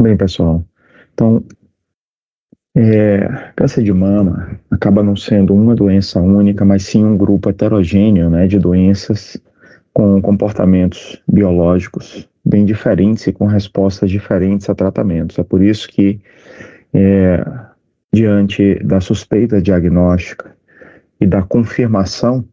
Bem, pessoal, então, câncer de mama acaba não sendo uma doença única, mas sim um grupo heterogêneo, né, de doenças com comportamentos biológicos bem diferentes e com respostas diferentes a tratamentos. É por isso que, é, diante da suspeita diagnóstica e da confirmação,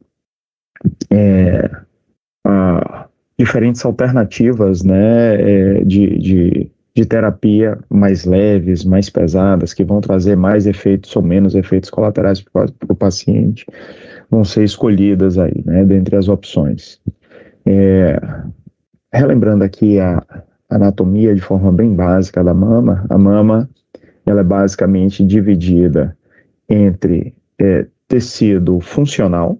há diferentes alternativas, né, de terapia mais leves, mais pesadas, que vão trazer mais efeitos ou menos efeitos colaterais para o paciente, vão ser escolhidas aí, né, dentre as opções. Relembrando aqui a anatomia de forma bem básica da mama, a mama ela é basicamente dividida entre tecido funcional,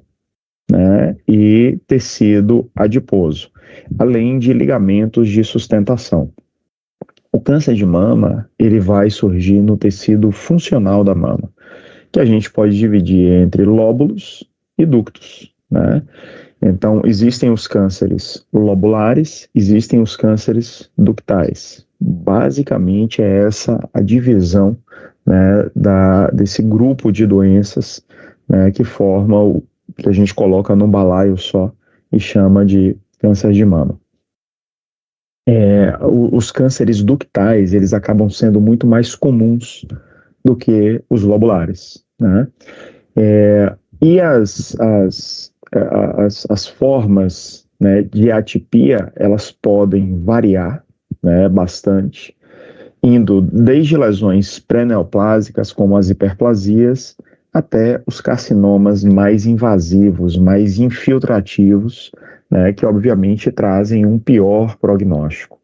né, e tecido adiposo, além de ligamentos de sustentação. O câncer de mama, ele vai surgir no tecido funcional da mama, que a gente pode dividir entre lóbulos e ductos, né? Então, existem os cânceres lobulares, existem os cânceres ductais. Basicamente, é essa a divisão, né, desse grupo de doenças, né, que forma o que a gente coloca num balaio só e chama de câncer de mama. Os cânceres ductais, eles acabam sendo muito mais comuns do que os lobulares, né? E as formas, né, de atipia, elas podem variar, né, bastante, indo desde lesões pré-neoplásicas, como as hiperplasias, até os carcinomas mais invasivos, mais infiltrativos, né, que obviamente trazem um pior prognóstico.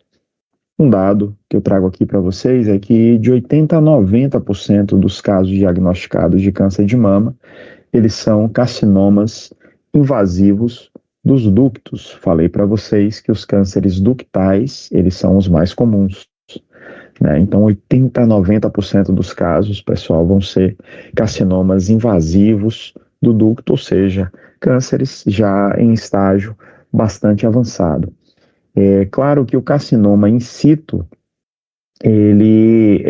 Um dado que eu trago aqui para vocês é que de 80 a 90% dos casos diagnosticados de câncer de mama, eles são carcinomas invasivos dos ductos. Falei para vocês que os cânceres ductais, eles são os mais comuns, né? Então, 80 a 90% dos casos, pessoal, vão ser carcinomas invasivos do ducto, ou seja, cânceres já em estágio bastante avançado. É claro que o carcinoma in situ, ele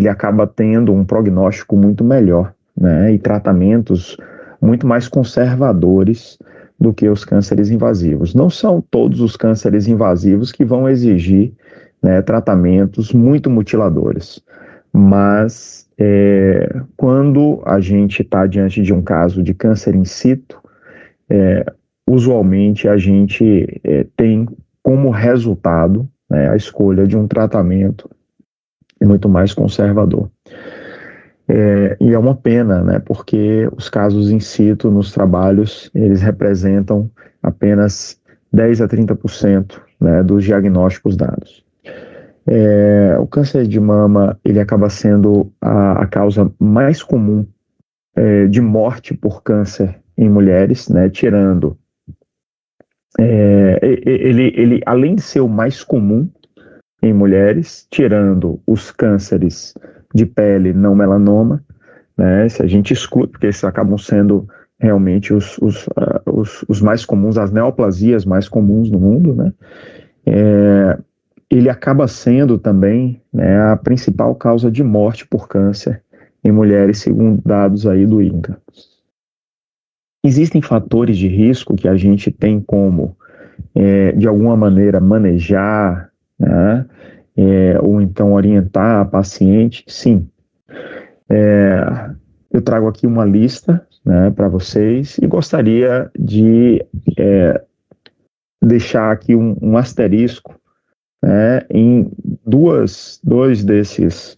acaba tendo um prognóstico muito melhor, né, e tratamentos muito mais conservadores do que os cânceres invasivos. Não são todos os cânceres invasivos que vão exigir, né, tratamentos muito mutiladores, mas quando a gente está diante de um caso de câncer in situ, usualmente a gente tem como resultado, né, a escolha de um tratamento muito mais conservador. E é uma pena, né, porque os casos in situ nos trabalhos, eles representam apenas 10 a 30%, né, dos diagnósticos dados. O câncer de mama, ele acaba sendo a causa mais comum de morte por câncer em mulheres, né, tirando ele, além de ser o mais comum em mulheres, tirando os cânceres de pele não melanoma, né, se a gente exclui, porque esses acabam sendo realmente os mais comuns, as neoplasias mais comuns no mundo, né, ele acaba sendo também, né, a principal causa de morte por câncer em mulheres, segundo dados aí do INCA. Existem fatores de risco que a gente tem como, de alguma maneira, manejar, né, ou então orientar a paciente? Sim. Eu trago aqui uma lista, né, para vocês e gostaria de deixar aqui um asterisco, né, em dois desses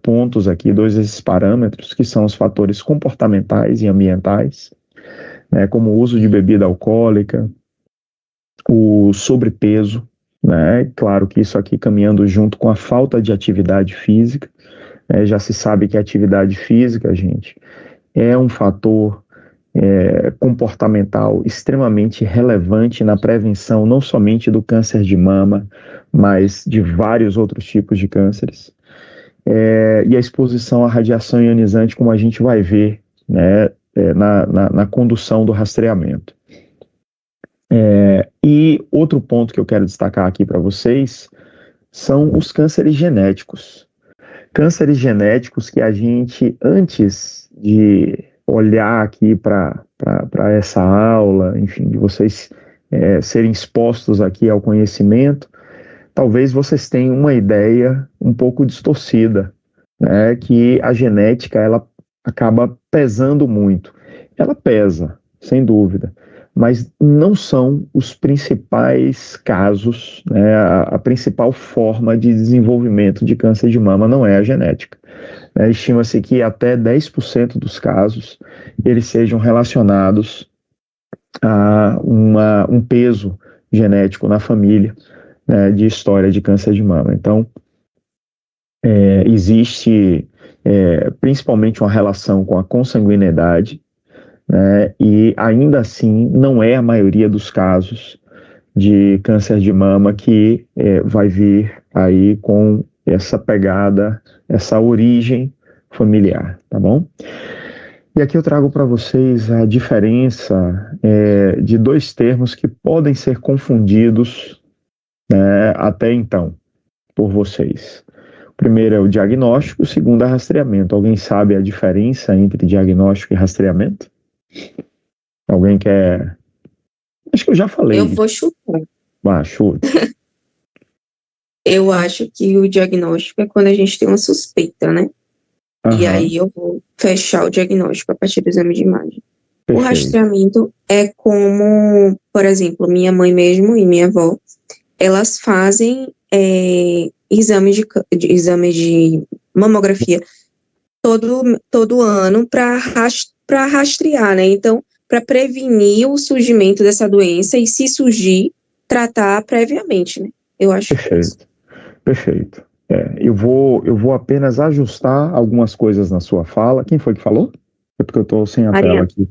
pontos aqui, dois desses parâmetros, que são os fatores comportamentais e ambientais, né, como o uso de bebida alcoólica, o sobrepeso, né, claro que isso aqui caminhando junto com a falta de atividade física, já se sabe que a atividade física, gente, é um fator comportamental extremamente relevante na prevenção não somente do câncer de mama, mas de vários outros tipos de cânceres. E a exposição à radiação ionizante, como a gente vai ver, né, na condução do rastreamento. E outro ponto que eu quero destacar aqui para vocês são os cânceres genéticos. Cânceres genéticos que a gente, antes de olhar aqui para essa aula, enfim, de vocês serem expostos aqui ao conhecimento, talvez vocês tenham uma ideia um pouco distorcida, né, que a genética ela acaba pesando muito. Ela pesa, sem dúvida, mas não são os principais casos, né, a principal forma de desenvolvimento de câncer de mama não é a genética. Estima-se que até 10% dos casos eles sejam relacionados a um peso genético na família, né, de história de câncer de mama. Então, existe principalmente uma relação com a consanguinidade, né, e ainda assim não é a maioria dos casos de câncer de mama que vai vir aí com essa pegada, essa origem familiar, tá bom? E aqui eu trago para vocês a diferença de dois termos que podem ser confundidos até então por vocês. O primeiro é o diagnóstico, o segundo é rastreamento. Alguém sabe a diferença entre diagnóstico e rastreamento? Alguém quer? Acho que eu já falei. Eu vou chutar. Chute. Eu acho que o diagnóstico é quando a gente tem uma suspeita, né? E aí eu vou fechar o diagnóstico a partir do exame de imagem. Perfeito. O rastreamento é como, por exemplo, minha mãe mesmo e minha avó, elas fazem exame de mamografia todo ano para rastrear, né? Então, para prevenir o surgimento dessa doença e, se surgir, tratar previamente, né? Eu acho. Perfeito. Eu vou apenas ajustar algumas coisas na sua fala. Quem foi que falou? É porque eu estou sem a tela aqui.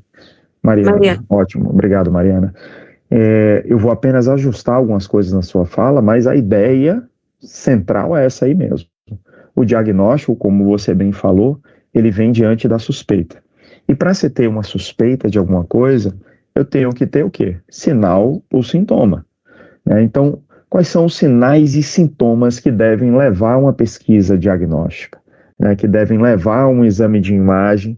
Mariana. Ótimo, obrigado, Mariana. Eu vou apenas ajustar algumas coisas na sua fala, mas a ideia central é essa aí mesmo. O diagnóstico, como você bem falou, ele vem diante da suspeita. E para se ter uma suspeita de alguma coisa, eu tenho que ter o quê? Sinal ou sintoma. Então, quais são os sinais e sintomas que devem levar a uma pesquisa diagnóstica, que devem levar a um exame de imagem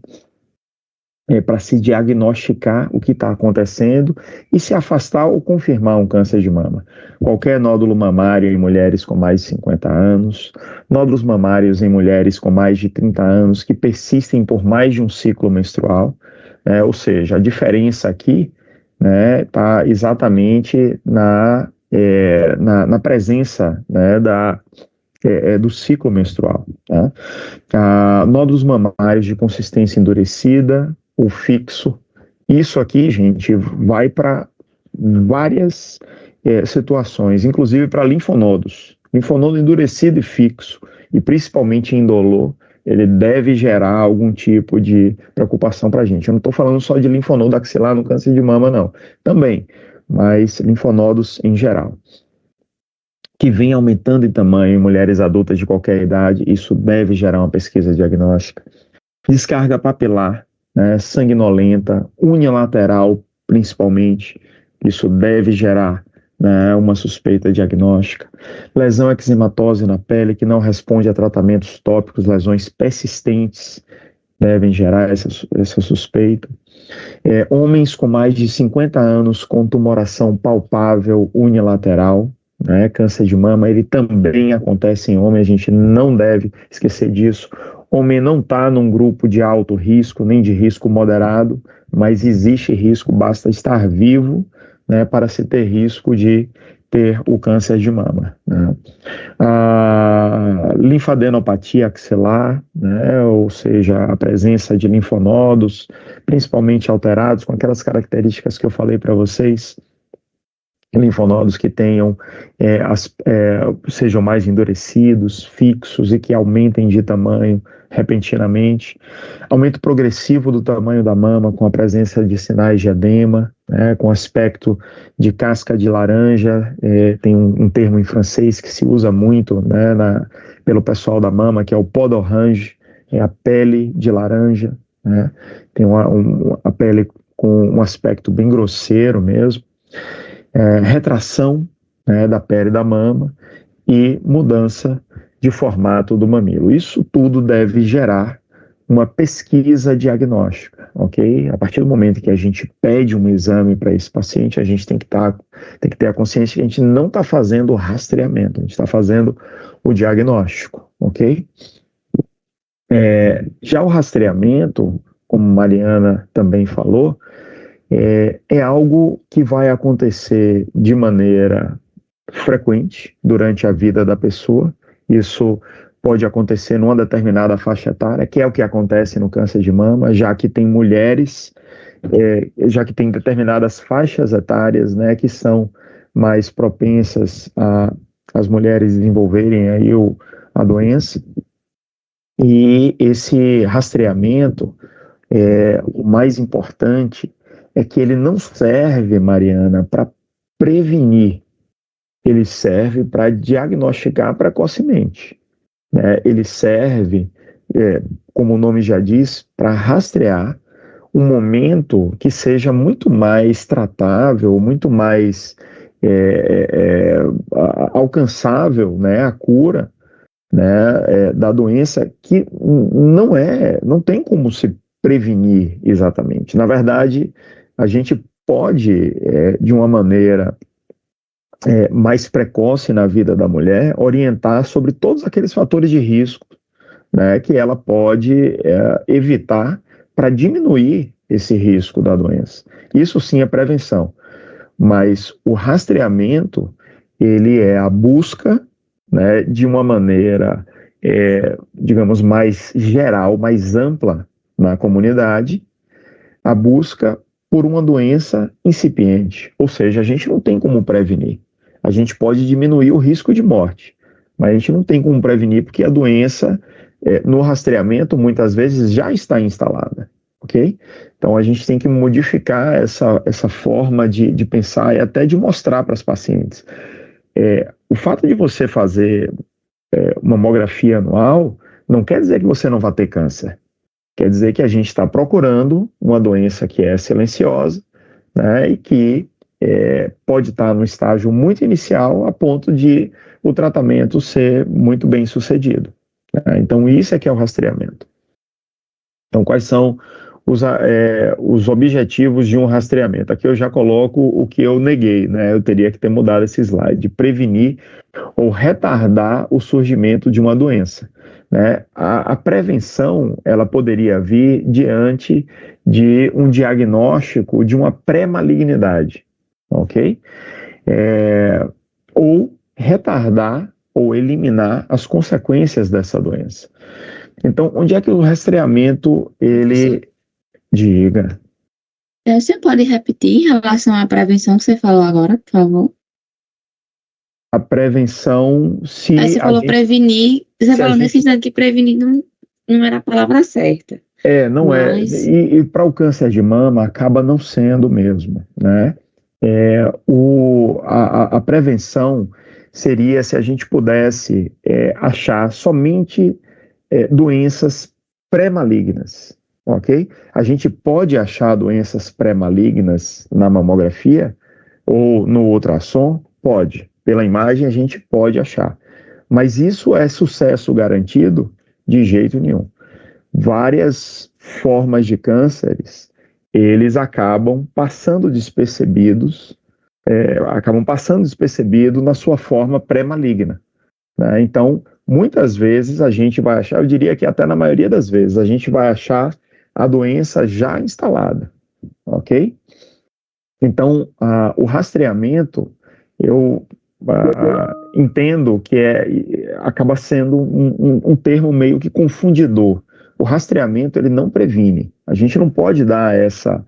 para se diagnosticar o que está acontecendo e se afastar ou confirmar um câncer de mama. Qualquer nódulo mamário em mulheres com mais de 50 anos, nódulos mamários em mulheres com mais de 30 anos que persistem por mais de um ciclo menstrual, ou seja, a diferença aqui está exatamente na presença do ciclo menstrual. Nódulos mamários de consistência endurecida ou fixo. Isso aqui, gente, vai para várias situações, inclusive para linfonodos. Linfonodo endurecido e fixo, e principalmente indolor, ele deve gerar algum tipo de preocupação para a gente. Eu não estou falando só de linfonodo axilar no câncer de mama, não. Também, mas linfonodos em geral. Que vem aumentando em tamanho em mulheres adultas de qualquer idade, isso deve gerar uma pesquisa diagnóstica. Descarga papilar, sanguinolenta, unha lateral, principalmente, isso deve gerar uma suspeita diagnóstica. Lesão eczematose na pele que não responde a tratamentos tópicos, lesões persistentes devem gerar essa suspeita. Homens com mais de 50 anos com tumoração palpável unilateral, câncer de mama, ele também acontece em homem, a gente não deve esquecer disso. Homem não está num grupo de alto risco, nem de risco moderado, mas existe risco, basta estar vivo para se ter risco de ter o câncer de mama. A linfadenopatia axilar, ou seja, a presença de linfonodos, principalmente alterados, com aquelas características que eu falei para vocês, linfonodos que tenham sejam mais endurecidos, fixos e que aumentem de tamanho repentinamente, aumento progressivo do tamanho da mama com a presença de sinais de edema, com aspecto de casca de laranja, tem um termo em francês que se usa muito pelo pessoal da mama, que é o peau d'orange, a pele de laranja, tem a pele com um aspecto bem grosseiro mesmo, retração da pele da mama e mudança de formato do mamilo. Isso tudo deve gerar uma pesquisa diagnóstica, ok? A partir do momento que a gente pede um exame para esse paciente, a gente tem que ter a consciência que a gente não está fazendo o rastreamento, a gente está fazendo o diagnóstico, ok? Já o rastreamento, como Mariana também falou, é algo que vai acontecer de maneira frequente durante a vida da pessoa. Isso pode acontecer numa determinada faixa etária, que é o que acontece no câncer de mama, já que tem mulheres, já que tem determinadas faixas etárias, né, que são mais propensas as mulheres desenvolverem aí a doença. E esse rastreamento, o mais importante é que ele não serve, Mariana, para prevenir, ele serve para diagnosticar precocemente, né? Ele serve, como o nome já diz, para rastrear um momento que seja muito mais tratável, muito mais alcançável, né, a cura, né, da doença, que não tem como se prevenir exatamente. Na verdade, a gente pode, de uma maneira mais precoce na vida da mulher, orientar sobre todos aqueles fatores de risco, né, que ela pode evitar para diminuir esse risco da doença. Isso sim é prevenção, mas o rastreamento, ele é a busca, né, de uma maneira, digamos, mais geral, mais ampla na comunidade, a busca por uma doença incipiente, ou seja, a gente não tem como prevenir. A gente pode diminuir o risco de morte, mas a gente não tem como prevenir porque a doença, no rastreamento, muitas vezes já está instalada, ok? Então a gente tem que modificar essa forma de pensar e até de mostrar para as pacientes. O fato de você fazer uma mamografia anual não quer dizer que você não vai ter câncer. Quer dizer que a gente está procurando uma doença que é silenciosa, né, e que pode estar no estágio muito inicial a ponto de o tratamento ser muito bem sucedido, né? Então, isso é que é o rastreamento. Então, quais são os objetivos de um rastreamento? Aqui eu já coloco o que eu neguei, né? Eu teria que ter mudado esse slide, de prevenir ou retardar o surgimento de uma doença, né? A prevenção, ela poderia vir diante de um diagnóstico de uma pré-malignidade, ok? Ou retardar ou eliminar as consequências dessa doença. Então, onde é que o rastreamento, ele... Diga. Você pode repetir em relação à prevenção que você falou agora, por favor? A prevenção, se Aí você falou prevenir, você falou nesse instante que prevenir não era a palavra certa. Não mas... E para o câncer de mama acaba não sendo mesmo, né? A prevenção seria se a gente pudesse achar somente doenças pré-malignas, ok? A gente pode achar doenças pré-malignas na mamografia ou no ultrassom? Pode. Pela imagem a gente pode achar. Mas isso é sucesso garantido? De jeito nenhum. Várias formas de cânceres, eles acabam passando despercebidos na sua forma pré-maligna, né? Então, muitas vezes a gente vai achar, eu diria que até na maioria das vezes, a gente vai achar a doença já instalada, ok? Então, o rastreamento, eu entendo que acaba sendo um termo meio que confundidor. O rastreamento, ele não previne. A gente não pode dar essa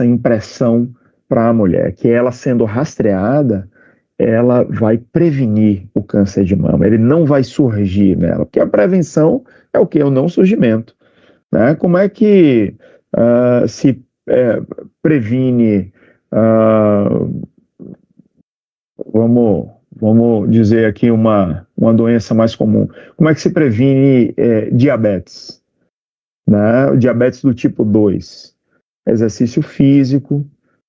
impressão para a mulher, que ela sendo rastreada, ela vai prevenir o câncer de mama, ele não vai surgir nela, porque a prevenção é o quê? O não surgimento, né? Como é que se previne, vamos dizer aqui uma doença mais comum, como é que se previne diabetes, né? O diabetes do tipo 2, exercício físico,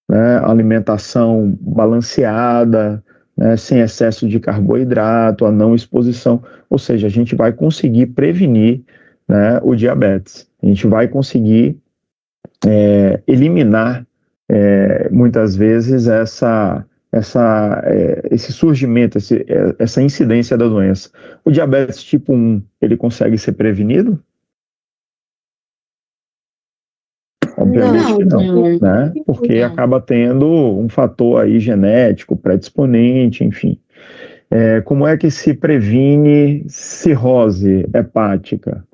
né? Alimentação balanceada, né, sem excesso de carboidrato, a não exposição, ou seja, a gente vai conseguir prevenir, né, o diabetes, a gente vai conseguir eliminar muitas vezes esse surgimento, essa incidência da doença. O diabetes tipo 1, ele consegue ser prevenido? Obviamente que não, né? Porque acaba tendo um fator aí genético, predisponente, enfim. Como é que se previne cirrose hepática?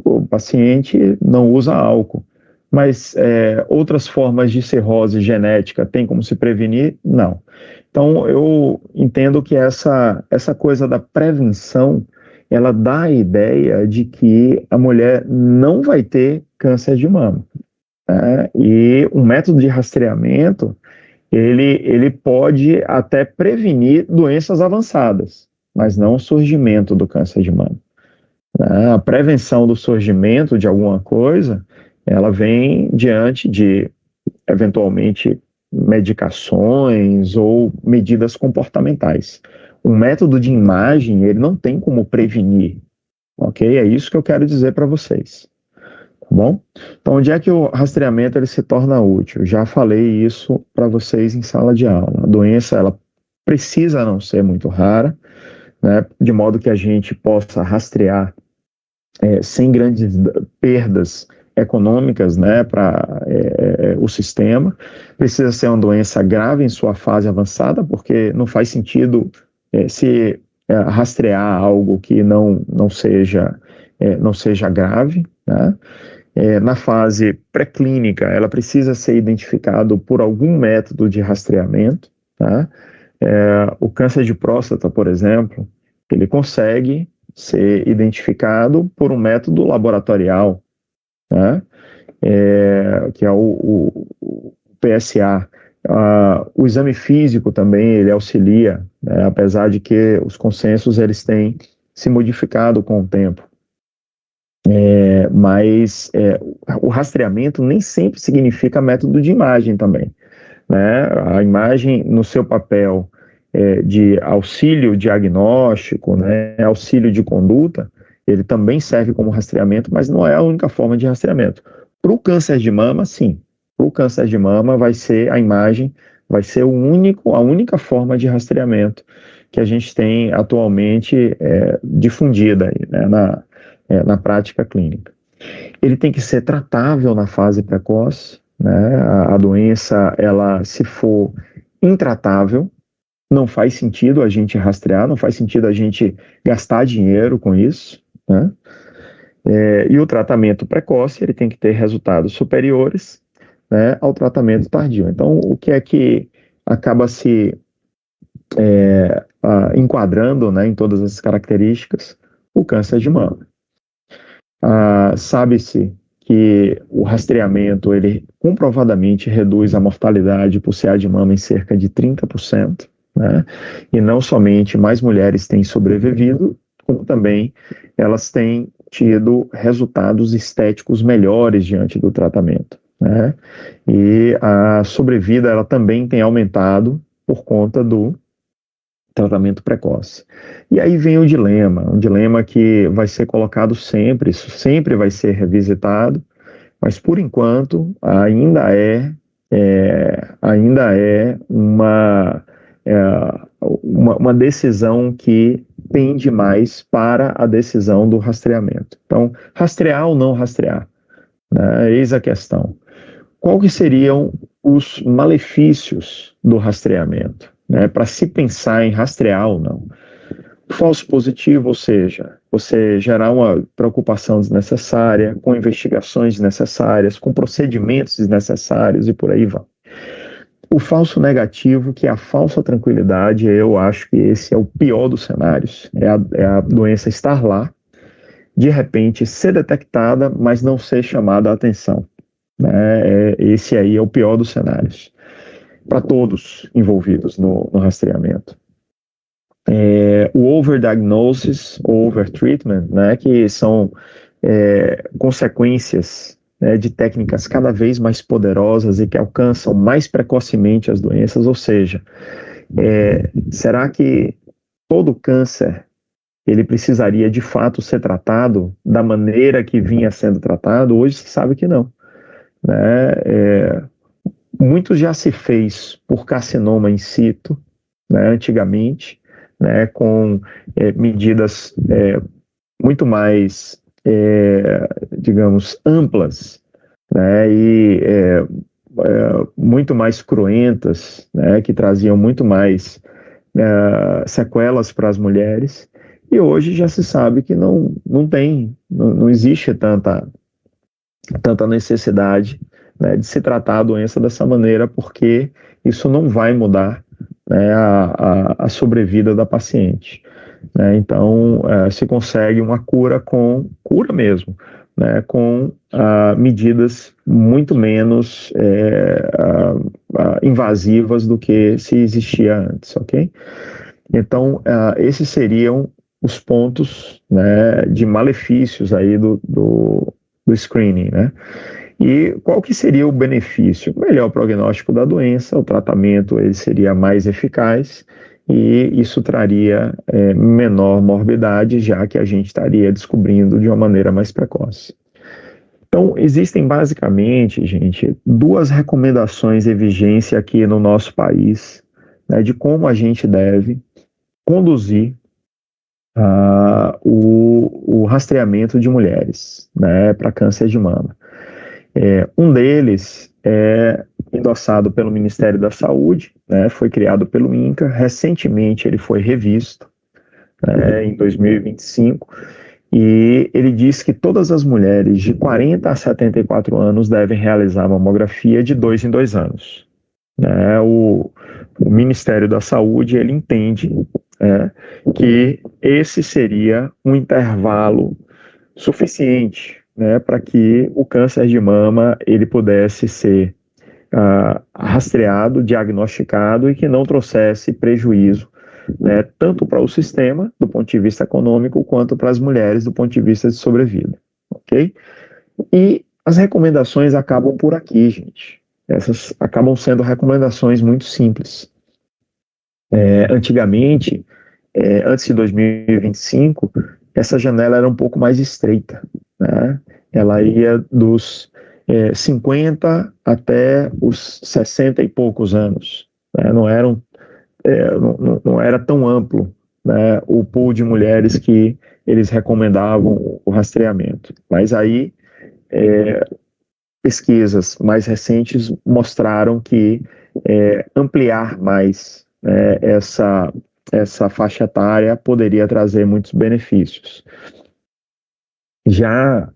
O paciente não usa álcool. Mas outras formas de cirrose genética tem como se prevenir? Não. Então, eu entendo que essa coisa da prevenção, ela dá a ideia de que a mulher não vai ter câncer de mama. E um método de rastreamento, ele pode até prevenir doenças avançadas, mas não o surgimento do câncer de mama. A prevenção do surgimento de alguma coisa, ela vem diante de, eventualmente, medicações ou medidas comportamentais. Um método de imagem, ele não tem como prevenir, ok? É isso que eu quero dizer para vocês. Tá bom? Então, onde é que o rastreamento ele se torna útil? Já falei isso para vocês em sala de aula. A doença, ela precisa não ser muito rara, né, de modo que a gente possa rastrear sem grandes perdas econômicas, né, para o sistema. Precisa ser uma doença grave em sua fase avançada, porque não faz sentido se rastrear algo que não seja grave, né? Na fase pré-clínica, ela precisa ser identificado por algum método de rastreamento, tá? O câncer de próstata, por exemplo, ele consegue ser identificado por um método laboratorial, né? Que é o PSA. O exame físico também, ele auxilia, né? Apesar de que os consensos eles têm se modificado com o tempo. Mas o rastreamento nem sempre significa método de imagem também, né? A imagem, no seu papel de auxílio diagnóstico, né, auxílio de conduta, ele também serve como rastreamento, mas não é a única forma de rastreamento. Para o câncer de mama, sim. Para o câncer de mama, vai ser a imagem, vai ser a única forma de rastreamento que a gente tem atualmente difundida aí, né, na prática clínica. Ele tem que ser tratável na fase precoce, né? A doença, ela, se for intratável, não faz sentido a gente rastrear, não faz sentido a gente gastar dinheiro com isso, né? E o tratamento precoce, ele tem que ter resultados superiores, né, ao tratamento tardio. Então, o que é que acaba se enquadrando, né, em todas essas características? O câncer de mama. Sabe-se que o rastreamento, ele comprovadamente reduz a mortalidade por CA de mama em cerca de 30%, né? E não somente mais mulheres têm sobrevivido, como também elas têm tido resultados estéticos melhores diante do tratamento, né? E a sobrevida, ela também tem aumentado por conta do tratamento precoce. E aí vem um dilema que vai ser colocado sempre, isso sempre vai ser revisitado, mas por enquanto ainda é uma decisão que pende mais para a decisão do rastreamento. Então, rastrear ou não rastrear, né? Eis a questão. Qual que seriam os malefícios do rastreamento, né, para se pensar em rastrear ou não? Falso positivo, ou seja, você gerar uma preocupação desnecessária, com investigações desnecessárias, com procedimentos desnecessários e por aí vai. O falso negativo, que é a falsa tranquilidade, eu acho que esse é o pior dos cenários. É a doença estar lá, de repente ser detectada, mas não ser chamada a atenção, né? Esse aí é o pior dos cenários, para todos envolvidos no rastreamento. O overdiagnosis ou overtreatment, né, que são consequências, né, de técnicas cada vez mais poderosas e que alcançam mais precocemente as doenças, ou seja, será que todo câncer ele precisaria de fato ser tratado da maneira que vinha sendo tratado? Hoje se sabe que não, né? Muito já se fez por carcinoma in situ, né, antigamente, né, com medidas muito mais, digamos, amplas, né, e muito mais cruentas, né, que traziam muito mais sequelas para as mulheres. E hoje já se sabe que não existe tanta necessidade, né, de se tratar a doença dessa maneira, porque isso não vai mudar, né, a sobrevida da paciente, né? Então, se consegue uma cura mesmo, né, com medidas muito menos invasivas do que se existia antes, ok? Então, esses seriam os pontos, né, de malefícios aí do screening, né? E qual que seria o benefício? Melhor prognóstico da doença, o tratamento ele seria mais eficaz e isso traria menor morbidade, já que a gente estaria descobrindo de uma maneira mais precoce. Então, existem basicamente, gente, 2 recomendações de vigência aqui no nosso país, né, de como a gente deve conduzir o rastreamento de mulheres, né, para câncer de mama. Um deles é endossado pelo Ministério da Saúde, né, foi criado pelo INCA, recentemente ele foi revisto, em 2025, e ele diz que todas as mulheres de 40 a 74 anos devem realizar mamografia de 2 em 2 anos. Né? O Ministério da Saúde ele entende que esse seria um intervalo suficiente, né, para que o câncer de mama ele pudesse ser rastreado, diagnosticado e que não trouxesse prejuízo, né, tanto para o sistema, do ponto de vista econômico, quanto para as mulheres, do ponto de vista de sobrevida, ok? E as recomendações acabam por aqui, gente. Essas acabam sendo recomendações muito simples. Antigamente, antes de 2025, essa janela era um pouco mais estreita, né? Ela ia dos 50 até os 60 e poucos anos, né? Não era tão amplo, né, o pool de mulheres que eles recomendavam o rastreamento. Mas aí, pesquisas mais recentes mostraram que ampliar mais, né, essa faixa etária poderia trazer muitos benefícios. Já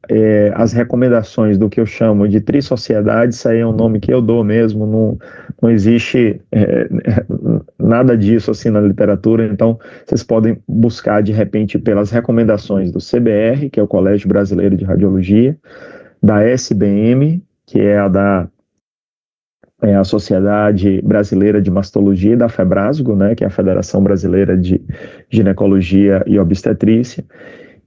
as recomendações do que eu chamo de trissociedade, isso aí é um nome que eu dou mesmo, não existe nada disso assim na literatura, então vocês podem buscar de repente pelas recomendações do CBR, que é o Colégio Brasileiro de Radiologia, da SBM, que é a Sociedade Brasileira de Mastologia, e da FEBRASGO, né, que é a Federação Brasileira de Ginecologia e Obstetrícia.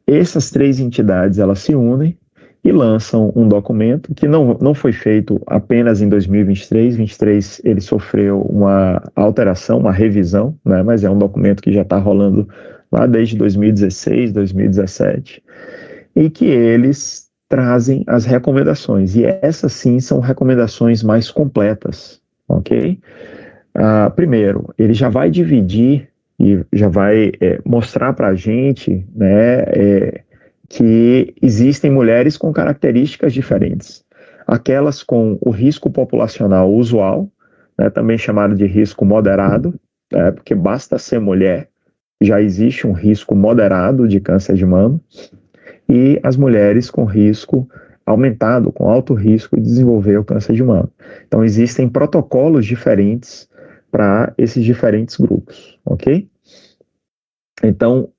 Essas 3 entidades, elas se unem e lançam um documento que não foi feito apenas em 2023. 2023 ele sofreu uma alteração, uma revisão, né, mas é um documento que já está rolando lá desde 2016, 2017, e que eles trazem as recomendações, e essas sim são recomendações mais completas, ok? Primeiro, ele já vai dividir e já vai mostrar para a gente, né, que existem mulheres com características diferentes. Aquelas com o risco populacional usual, né, também chamado de risco moderado, né, porque basta ser mulher, já existe um risco moderado de câncer de mama, e as mulheres com risco aumentado, com alto risco de desenvolver o câncer de mama. Então, existem protocolos diferentes para esses diferentes grupos, ok? Então,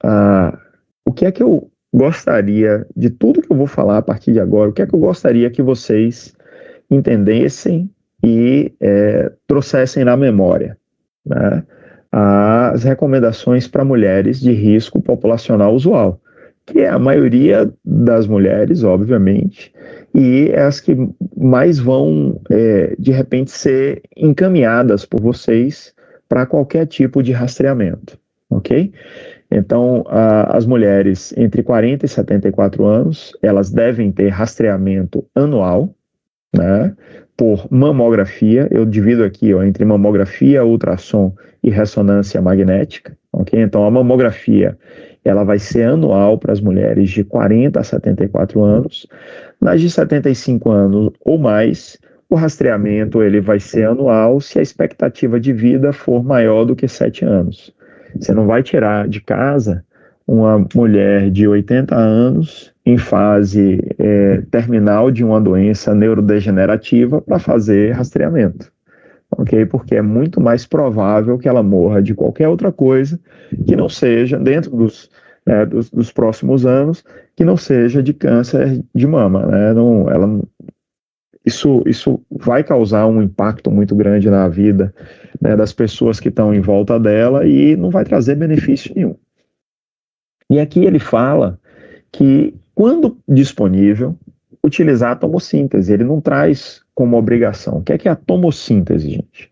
o que é que eu gostaria, de tudo que eu vou falar a partir de agora, o que é que eu gostaria que vocês entendessem e trouxessem na memória, né? As recomendações para mulheres de risco populacional usual, que é a maioria das mulheres, obviamente, e é as que mais vão, de repente, ser encaminhadas por vocês para qualquer tipo de rastreamento, ok? Então, as mulheres entre 40 e 74 anos, elas devem ter rastreamento anual, né, por mamografia. Eu divido aqui, ó, entre mamografia, ultrassom e ressonância magnética, ok? Então, a mamografia, ela vai ser anual para as mulheres de 40 a 74 anos. Nas de 75 anos ou mais, o rastreamento ele vai ser anual se a expectativa de vida for maior do que 7 anos. Você não vai tirar de casa uma mulher de 80 anos em fase terminal de uma doença neurodegenerativa para fazer rastreamento, ok? Porque é muito mais provável que ela morra de qualquer outra coisa que não seja, dentro dos próximos anos, que não seja de câncer de mama, né? Isso vai causar um impacto muito grande na vida, né, das pessoas que estão em volta dela e não vai trazer benefício nenhum. E aqui ele fala que, quando disponível, utilizar a tomossíntese. Ele não traz como obrigação. O que é a tomossíntese, gente?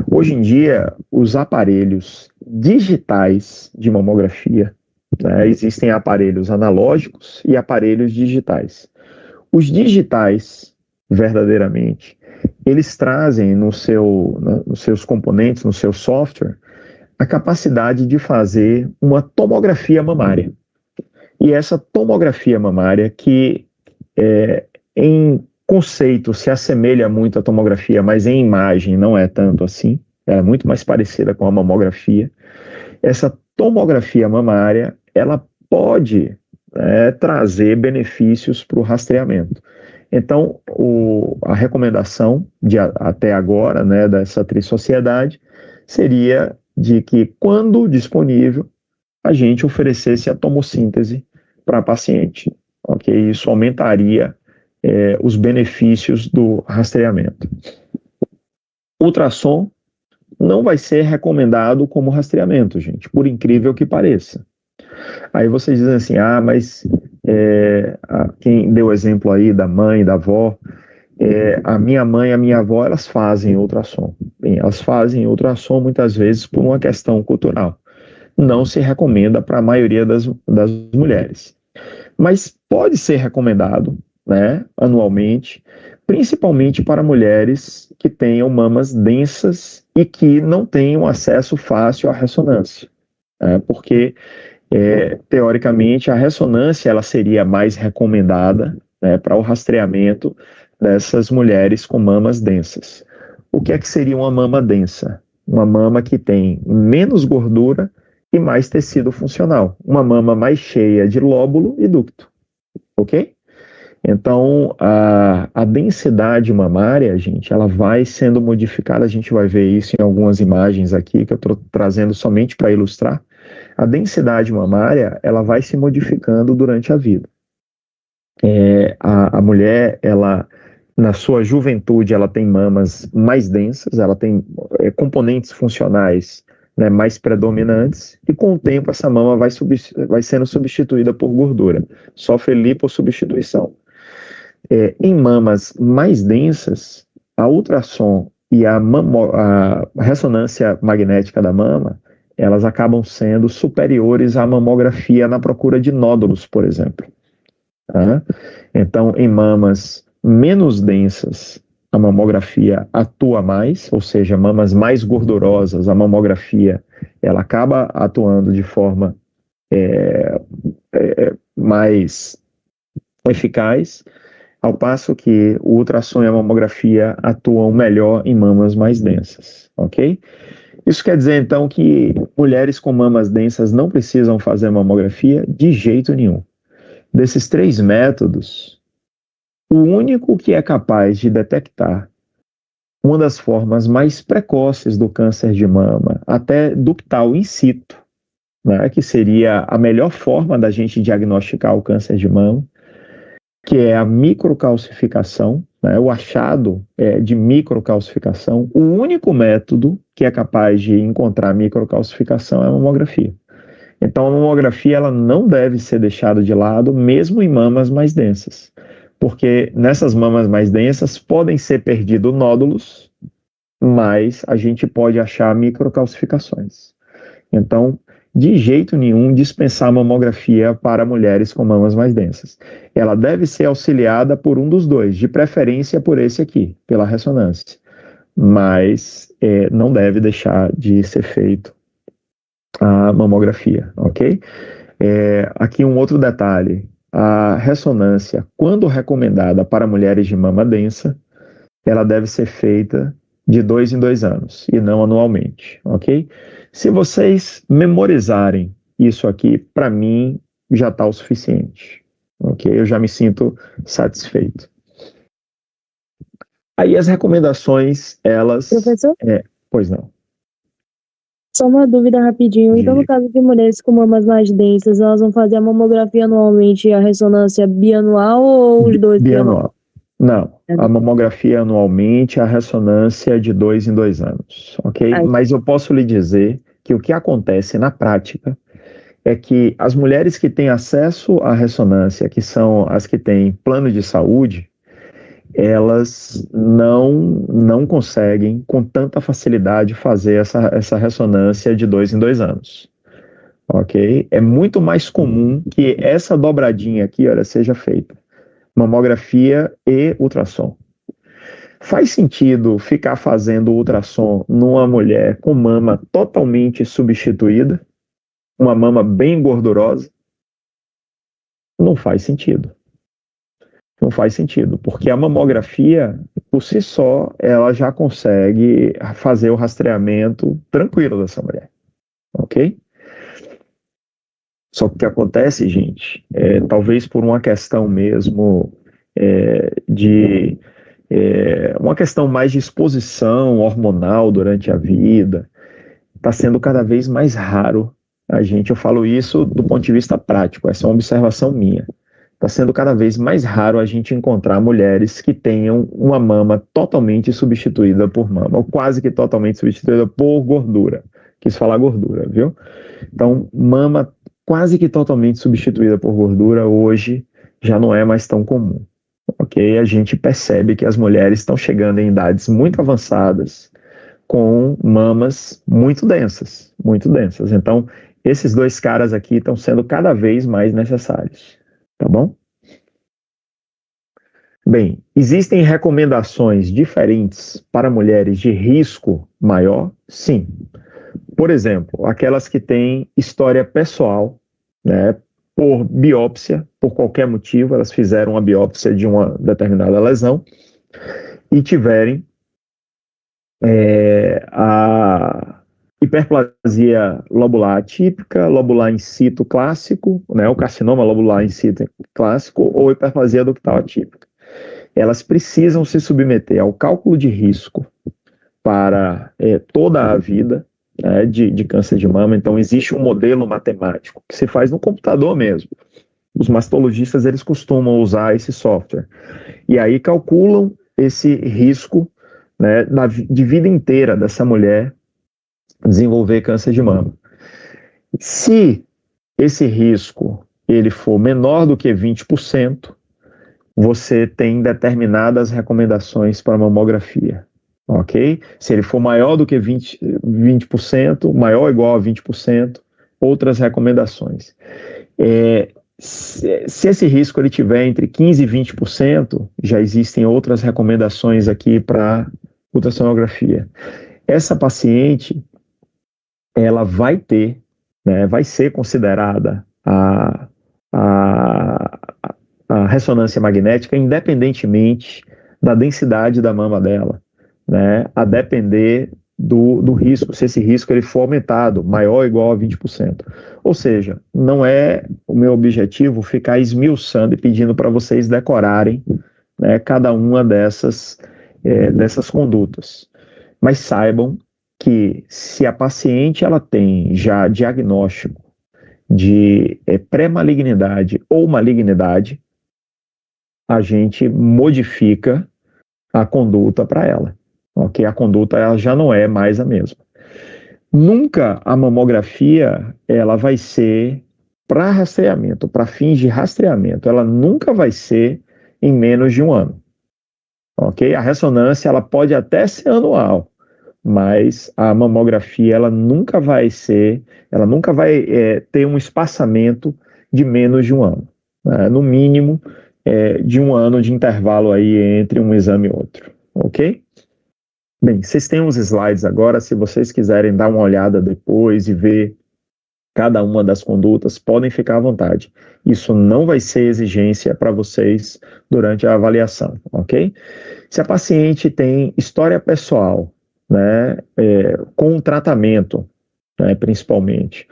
Hoje em dia, os aparelhos digitais de mamografia, né, existem aparelhos analógicos e aparelhos digitais. Os digitais, verdadeiramente, eles trazem nos seus componentes, no seu software, a capacidade de fazer uma tomografia mamária. E essa tomografia mamária, que em conceito se assemelha muito à tomografia, mas em imagem não é tanto assim, ela é muito mais parecida com a mamografia. Essa tomografia mamária, ela pode trazer benefícios para o rastreamento. Então, a recomendação até agora, né, dessa Trissociedade seria de que, quando disponível, a gente oferecesse a tomossíntese para a paciente, ok? Isso aumentaria os benefícios do rastreamento. Ultrassom não vai ser recomendado como rastreamento, gente, por incrível que pareça. Aí vocês dizem assim, mas quem deu o exemplo aí da mãe, da avó, a minha mãe e a minha avó, elas fazem ultrassom. Bem, elas fazem ultrassom muitas vezes por uma questão cultural. Não se recomenda para a maioria das mulheres. Mas pode ser recomendado, né, anualmente, principalmente para mulheres que tenham mamas densas e que não tenham acesso fácil à ressonância. Porque, teoricamente, a ressonância ela seria mais recomendada, né, para o rastreamento dessas mulheres com mamas densas. O que seria uma mama densa? Uma mama que tem menos gordura e mais tecido funcional. Uma mama mais cheia de lóbulo e ducto. Ok? Então, a densidade mamária, gente, ela vai sendo modificada. A gente vai ver isso em algumas imagens aqui, que eu estou trazendo somente para ilustrar. A densidade mamária, ela vai se modificando durante a vida. A mulher, ela, na sua juventude, ela tem mamas mais densas, ela tem componentes funcionais, né, mais predominantes, e com o tempo essa mama vai sendo substituída por gordura, sofre lipossubstituição. Em mamas mais densas, a ultrassom e a ressonância magnética da mama, elas acabam sendo superiores à mamografia na procura de nódulos, por exemplo. Tá? Então, em mamas menos densas, a mamografia atua mais, ou seja, mamas mais gordurosas, a mamografia ela acaba atuando de forma mais eficaz, ao passo que o ultrassom e a mamografia atuam melhor em mamas mais densas, ok? Isso quer dizer, então, que mulheres com mamas densas não precisam fazer mamografia de jeito nenhum. Desses 3 métodos, o único que é capaz de detectar uma das formas mais precoces do câncer de mama, até ductal in situ, né, que seria a melhor forma da gente diagnosticar o câncer de mama, que é a microcalcificação, né, o achado de microcalcificação. O único método que é capaz de encontrar microcalcificação é a mamografia. Então, a mamografia ela não deve ser deixada de lado, mesmo em mamas mais densas, porque nessas mamas mais densas podem ser perdidos nódulos mais a gente pode achar microcalcificações. Então, de jeito nenhum, dispensar a mamografia para mulheres com mamas mais densas. Ela deve ser auxiliada por um dos dois, de preferência por esse aqui, pela ressonância. Mas não deve deixar de ser feito a mamografia, ok? Aqui um outro detalhe. A ressonância, quando recomendada para mulheres de mama densa, ela deve ser feita de 2 em 2 anos e não anualmente, ok? Se vocês memorizarem isso aqui, para mim já está o suficiente, ok? Eu já me sinto satisfeito. Aí as recomendações, elas... Professor? Pois não. Só uma dúvida rapidinho. Então, no caso de mulheres com mamas mais densas, elas vão fazer a mamografia anualmente e a ressonância bianual ou os dois? Bianual. Não, a mamografia anualmente, a ressonância de 2 em 2 anos, ok? Mas eu posso lhe dizer que o que acontece na prática é que as mulheres que têm acesso à ressonância, que são as que têm plano de saúde, elas não conseguem com tanta facilidade fazer essa ressonância de 2 em 2 anos, ok? É muito mais comum que essa dobradinha aqui, olha, seja feita. Mamografia e ultrassom. Faz sentido ficar fazendo ultrassom numa mulher com mama totalmente substituída, uma mama bem gordurosa? Não faz sentido. Não faz sentido, porque a mamografia, por si só, ela já consegue fazer o rastreamento tranquilo dessa mulher, ok? Só que o que acontece, gente, talvez por uma questão mesmo uma questão mais de exposição hormonal durante a vida, está sendo cada vez mais raro eu falo isso do ponto de vista prático, essa é uma observação minha, está sendo cada vez mais raro a gente encontrar mulheres que tenham uma mama totalmente substituída por mama, ou quase que totalmente substituída por gordura, quis falar gordura, viu? Então, mama quase que totalmente substituída por gordura hoje já não é mais tão comum, ok? A gente percebe que as mulheres estão chegando em idades muito avançadas com mamas muito densas, muito densas. Então, esses dois caras aqui estão sendo cada vez mais necessários, tá bom? Bem, existem recomendações diferentes para mulheres de risco maior? Sim. Por exemplo, aquelas que têm história pessoal, né, por biópsia, por qualquer motivo, elas fizeram uma biópsia de uma determinada lesão e tiverem a hiperplasia lobular atípica, lobular in situ clássico, né, o carcinoma lobular in situ clássico ou hiperplasia ductal atípica. Elas precisam se submeter ao cálculo de risco para toda a vida, de câncer de mama. Então existe um modelo matemático que se faz no computador mesmo. Os mastologistas, eles costumam usar esse software e aí calculam esse risco, né, de vida inteira dessa mulher desenvolver câncer de mama. Se esse risco ele for menor do que 20%, você tem determinadas recomendações para mamografia. Ok? Se ele for maior do que 20%, maior ou igual a 20%, outras recomendações. Se esse risco ele tiver entre 15% e 20%, já existem outras recomendações aqui para ultrassonografia. Essa paciente, ela vai ter, né, vai ser considerada a ressonância magnética independentemente da densidade da mama dela, né, a depender do risco, se esse risco ele for aumentado, maior ou igual a 20%. Ou seja, não é o meu objetivo ficar esmiuçando e pedindo para vocês decorarem, né, cada uma dessas condutas. Mas saibam que se a paciente ela tem já diagnóstico de pré-malignidade ou malignidade, a gente modifica a conduta para ela. Ok? A conduta ela já não é mais a mesma. Nunca a mamografia ela vai ser para rastreamento, para fins de rastreamento, ela nunca vai ser em menos de um ano. Ok? A ressonância ela pode até ser anual, mas a mamografia ela nunca vai ter um espaçamento de menos de um ano, né? No mínimo de um ano de intervalo aí entre um exame e outro, ok? Bem, vocês têm uns slides agora, se vocês quiserem dar uma olhada depois e ver cada uma das condutas, podem ficar à vontade. Isso não vai ser exigência para vocês durante a avaliação, ok? Se a paciente tem história pessoal, né, com tratamento, né, principalmente,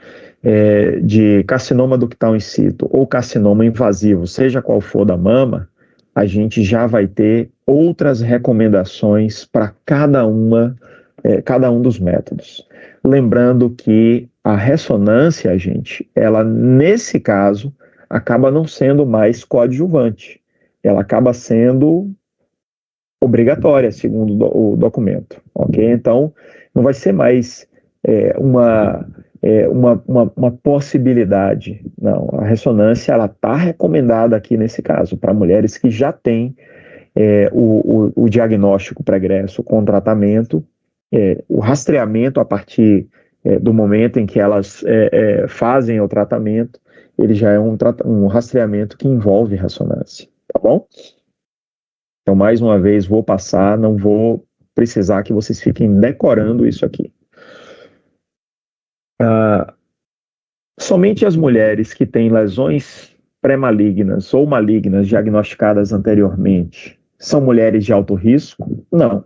de carcinoma ductal in situ ou carcinoma invasivo, seja qual for da mama, a gente já vai ter outras recomendações para cada um dos métodos. Lembrando que a ressonância, gente, ela nesse caso acaba não sendo mais coadjuvante, ela acaba sendo obrigatória, segundo o documento, ok? Então, não vai ser mais uma possibilidade, não. A ressonância, ela está recomendada aqui nesse caso, para mulheres que já têm o diagnóstico pregresso com tratamento, o rastreamento a partir do momento em que elas fazem o tratamento, ele já é um rastreamento que envolve ressonância, tá bom? Então, mais uma vez, vou passar, não vou precisar que vocês fiquem decorando isso aqui. Somente as mulheres que têm lesões pré-malignas ou malignas diagnosticadas anteriormente são mulheres de alto risco? Não.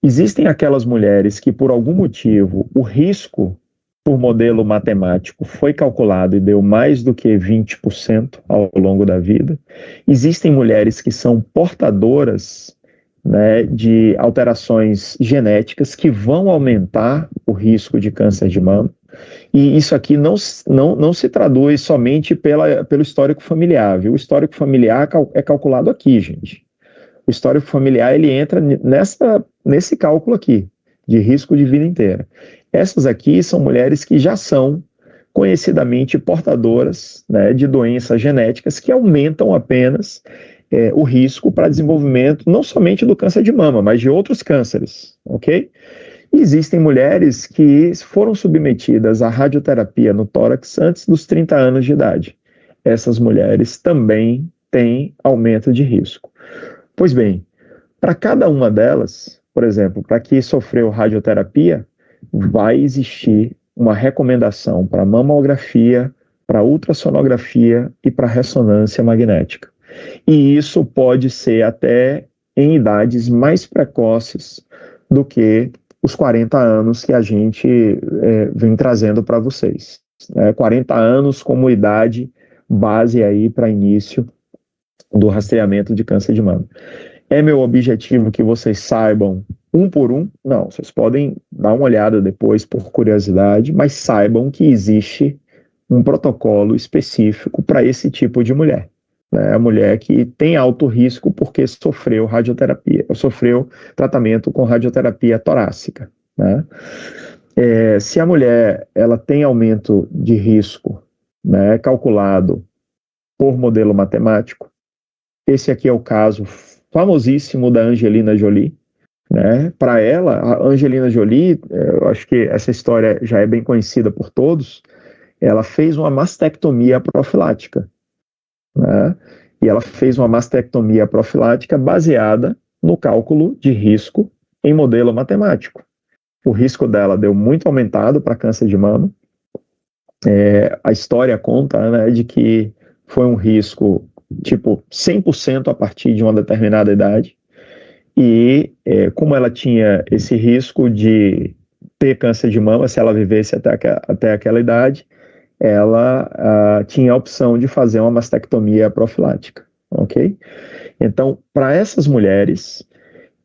Existem aquelas mulheres que, por algum motivo, o risco por modelo matemático foi calculado e deu mais do que 20% ao longo da vida. Existem mulheres que são portadoras, né, de alterações genéticas que vão aumentar o risco de câncer de mama. E isso aqui não se traduz somente pelo histórico familiar, viu? O histórico familiar é calculado aqui, gente. O histórico familiar, ele entra nesse cálculo aqui, de risco de vida inteira. Essas aqui são mulheres que já são conhecidamente portadoras, né, de doenças genéticas que aumentam apenas o risco para desenvolvimento não somente do câncer de mama, mas de outros cânceres, ok? E existem mulheres que foram submetidas à radioterapia no tórax antes dos 30 anos de idade. Essas mulheres também têm aumento de risco. Pois bem, para cada uma delas, por exemplo, para que sofreu radioterapia, vai existir uma recomendação para mamografia, para ultrassonografia e para ressonância magnética. E isso pode ser até em idades mais precoces do que os 40 anos que a gente vem trazendo para vocês. 40 anos como idade base aí para início do rastreamento de câncer de mama. É meu objetivo que vocês saibam um por um? Não, vocês podem dar uma olhada depois por curiosidade, mas saibam que existe um protocolo específico para esse tipo de mulher. A mulher que tem alto risco porque sofreu radioterapia, ou sofreu tratamento com radioterapia torácica, né? Se a mulher ela tem aumento de risco, né, calculado por modelo matemático, esse aqui é o caso famosíssimo da Angelina Jolie, né? Para ela, a Angelina Jolie, eu acho que essa história já é bem conhecida por todos, ela fez uma mastectomia profilática, né? E ela fez uma mastectomia profilática baseada no cálculo de risco em modelo matemático. O risco dela deu muito aumentado para câncer de mama. A história conta, né, de que foi um risco tipo 100% a partir de uma determinada idade. E como ela tinha esse risco de ter câncer de mama, se ela vivesse até aquela idade, ela tinha a opção de fazer uma mastectomia profilática, ok? Então, para essas mulheres,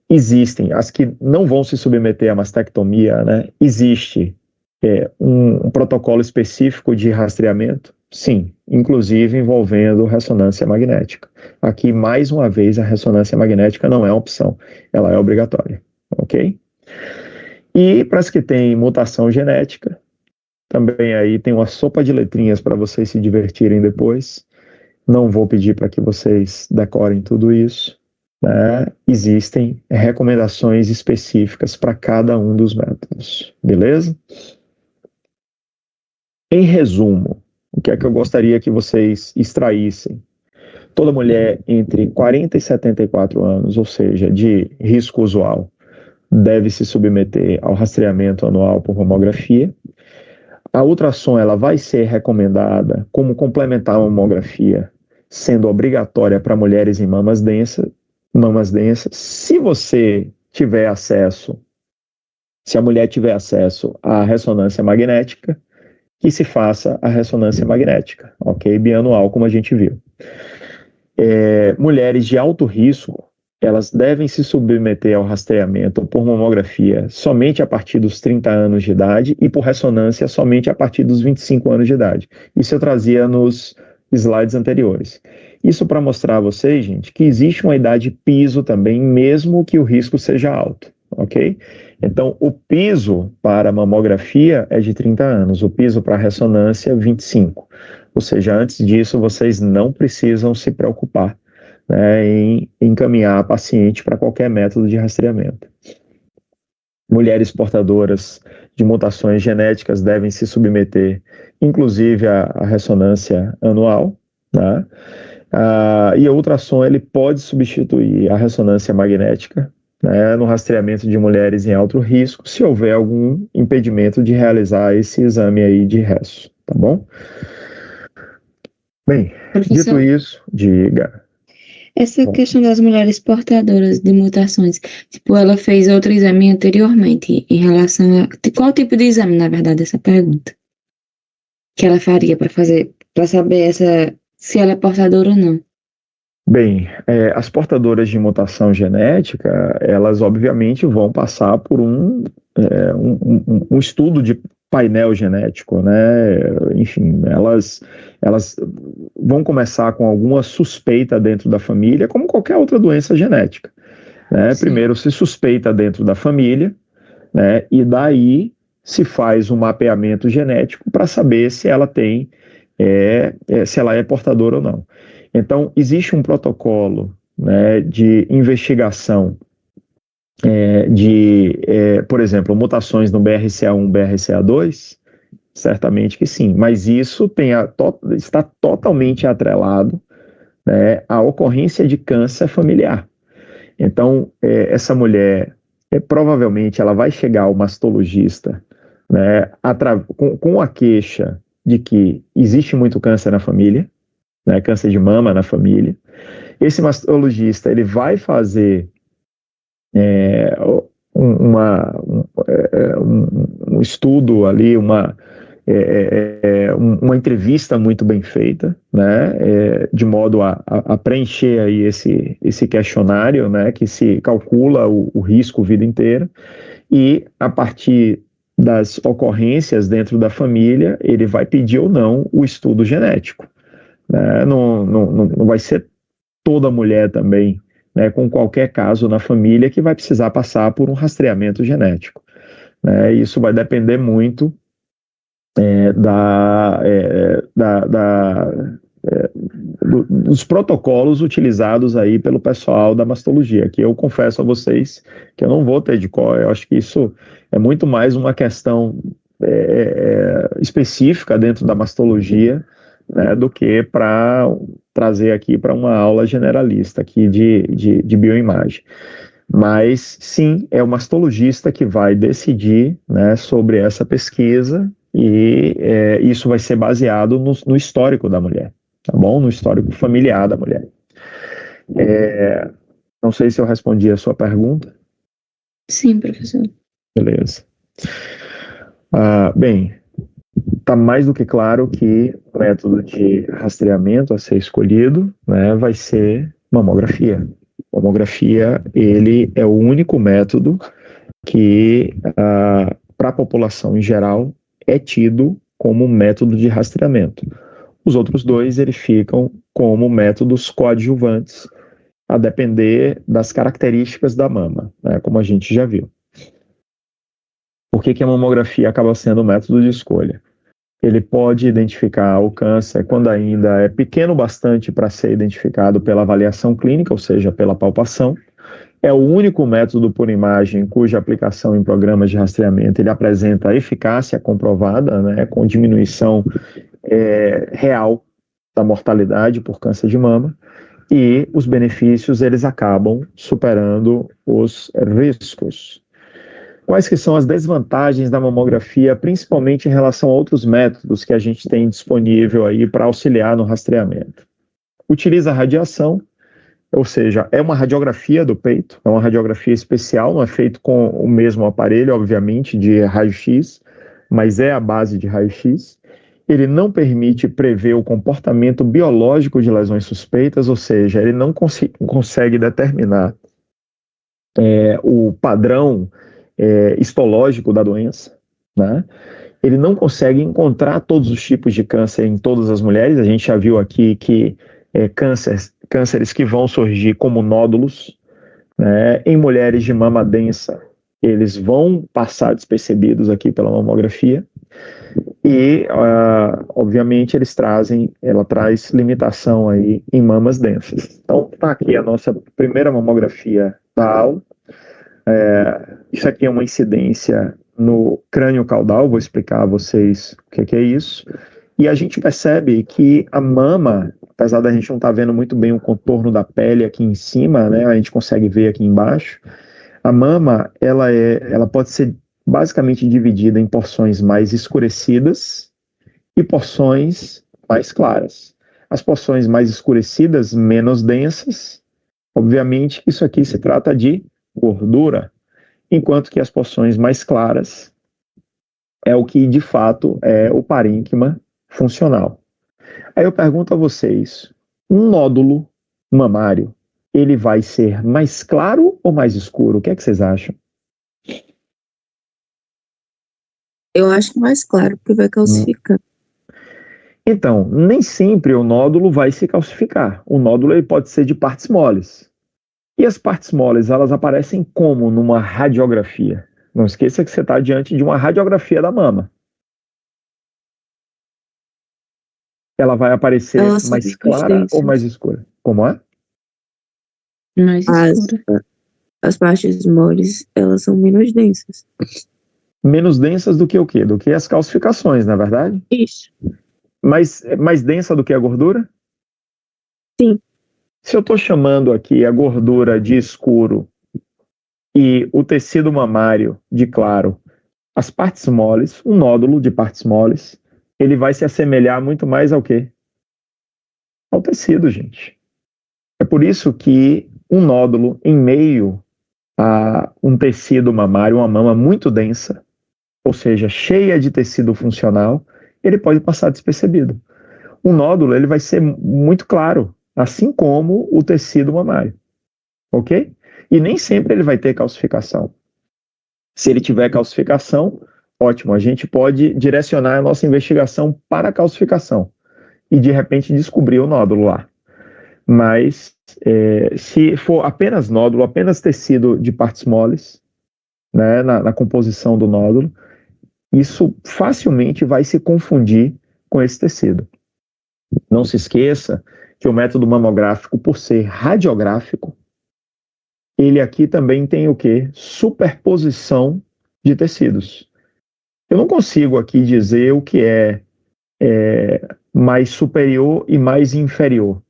existem, as que não vão se submeter à mastectomia, né? Existe um protocolo específico de rastreamento? Sim, inclusive envolvendo ressonância magnética. Aqui, mais uma vez, a ressonância magnética não é uma opção, ela é obrigatória, ok? E para as que têm mutação genética, também aí tem uma sopa de letrinhas para vocês se divertirem depois. Não vou pedir para que vocês decorem tudo isso, né, existem recomendações específicas para cada um dos métodos, beleza? Em resumo, o que é que eu gostaria que vocês extraíssem? Toda mulher entre 40 e 74 anos, ou seja, de risco usual, deve se submeter ao rastreamento anual por mamografia. A ultrassom ela vai ser recomendada como complementar à mamografia, sendo obrigatória para mulheres em mamas densas. Se você tiver acesso, se a mulher tiver acesso à ressonância magnética, que se faça a ressonância magnética, ok? Bianual, como a gente viu. Mulheres de alto risco, elas devem se submeter ao rastreamento por mamografia somente a partir dos 30 anos de idade e por ressonância somente a partir dos 25 anos de idade. Isso eu trazia nos slides anteriores. Isso para mostrar a vocês, gente, que existe uma idade piso também, mesmo que o risco seja alto, ok? Então, o piso para mamografia é de 30 anos, o piso para ressonância 25. Ou seja, antes disso, vocês não precisam se preocupar, né, em encaminhar a paciente para qualquer método de rastreamento. Mulheres portadoras de mutações genéticas devem se submeter, inclusive, à ressonância anual, né? E a ultrassom ele pode substituir a ressonância magnética, né, no rastreamento de mulheres em alto risco, se houver algum impedimento de realizar esse exame aí de resto, tá bom? Bem, Professor, dito isso, diga. essa questão das mulheres portadoras de mutações, tipo, ela fez outro exame anteriormente em relação a... Qual tipo de exame, na verdade, essa pergunta? Que ela faria para saber se ela é portadora ou não? Bem, as portadoras de mutação genética, elas obviamente vão passar por um estudo de painel genético, né? Enfim, elas vão começar com alguma suspeita dentro da família, como qualquer outra doença genética, né? Primeiro se suspeita dentro da família, né? E daí se faz um mapeamento genético para saber se ela tem, se ela é portadora ou não. Então, existe um protocolo, né, de investigação por exemplo, mutações no BRCA1, BRCA2? Certamente que sim, mas isso está totalmente atrelado, né, à ocorrência de câncer familiar. Então, essa mulher, provavelmente, ela vai chegar ao mastologista, né, com a queixa de que existe muito câncer na família, né, câncer de mama na família. Esse mastologista ele vai fazer um estudo ali, uma entrevista muito bem feita, né, de modo a preencher aí esse questionário, né, que se calcula o risco a vida inteira, e a partir das ocorrências dentro da família, ele vai pedir ou não o estudo genético. Né? Não vai ser toda mulher também, né, com qualquer caso na família que vai precisar passar por um rastreamento genético. Né? Isso vai depender muito dos protocolos utilizados aí pelo pessoal da mastologia, que eu confesso a vocês que eu não vou ter de cor. Eu acho que isso é muito mais uma questão específica dentro da mastologia, né, do que para trazer aqui para uma aula generalista aqui de bioimagem. Mas, sim, é o mastologista que vai decidir, né, sobre essa pesquisa e isso vai ser baseado no histórico da mulher, tá bom? No histórico familiar da mulher. Não sei se eu respondi a sua pergunta. Sim, professor. Beleza. Bem, está mais do que claro que o método de rastreamento a ser escolhido, né, vai ser mamografia. Mamografia, ele é o único método que, para a população em geral, é tido como método de rastreamento. Os outros dois, eles ficam como métodos coadjuvantes, a depender das características da mama, né, como a gente já viu. Por que a mamografia acaba sendo o método de escolha? ele pode identificar o câncer quando ainda é pequeno bastante para ser identificado pela avaliação clínica, ou seja, pela palpação. É o único método por imagem cuja aplicação em programas de rastreamento ele apresenta eficácia comprovada, né, com diminuição real da mortalidade por câncer de mama, e os benefícios eles acabam superando os riscos. Quais que são as desvantagens da mamografia, principalmente em relação a outros métodos que a gente tem disponível aí para auxiliar no rastreamento? Utiliza radiação, ou seja, é uma radiografia do peito, é uma radiografia especial, não é feito com o mesmo aparelho, obviamente, de raio-x, mas é a base de raio-x. Ele não permite prever o comportamento biológico de lesões suspeitas, ou seja, ele não consegue determinar o padrão histológico da doença, né? Ele não consegue encontrar todos os tipos de câncer em todas as mulheres. A gente já viu aqui que cânceres que vão surgir como nódulos, né? Em mulheres de mama densa, eles vão passar despercebidos aqui pela mamografia. E, obviamente, ela traz limitação aí em mamas densas. Então, tá aqui a nossa primeira mamografia da aula. Isso aqui é uma incidência no crânio caudal, vou explicar a vocês o que é isso. E a gente percebe que a mama, apesar da gente não estar vendo muito bem o contorno da pele aqui em cima, né, a gente consegue ver aqui embaixo, a mama, ela pode ser basicamente dividida em porções mais escurecidas e porções mais claras. As porções mais escurecidas, menos densas, obviamente isso aqui se trata de gordura, enquanto que as porções mais claras é o que de fato é o parênquima funcional. Aí eu pergunto a vocês, um nódulo mamário, ele vai ser mais claro ou mais escuro? O que é que vocês acham? Eu acho mais claro, porque vai calcificar. Então, nem sempre o nódulo vai se calcificar. O nódulo ele pode ser de partes moles. E as partes moles, elas aparecem como numa radiografia? Não esqueça que você está diante de uma radiografia da mama. Ela vai aparecer mais clara ou mais escura? Como é? Mais escura. As partes moles, elas são menos densas. Menos densas do que o quê? Do que as calcificações, na verdade? Isso. Mais densa do que a gordura? Sim. Se eu estou chamando aqui a gordura de escuro e o tecido mamário de claro, as partes moles, um nódulo de partes moles, ele vai se assemelhar muito mais ao quê? Ao tecido, gente. É por isso que um nódulo em meio a um tecido mamário, uma mama muito densa, ou seja, cheia de tecido funcional, ele pode passar despercebido. Um nódulo ele vai ser muito claro, assim como o tecido mamário, ok? E nem sempre ele vai ter calcificação. Se ele tiver calcificação, ótimo, a gente pode direcionar a nossa investigação para a calcificação e de repente descobrir o nódulo lá. Mas se for apenas nódulo, apenas tecido de partes moles, né, na composição do nódulo, isso facilmente vai se confundir com esse tecido. Não se esqueça que o método mamográfico, por ser radiográfico, ele aqui também tem o quê? Superposição de tecidos. Eu não consigo aqui dizer o que é mais superior e mais inferior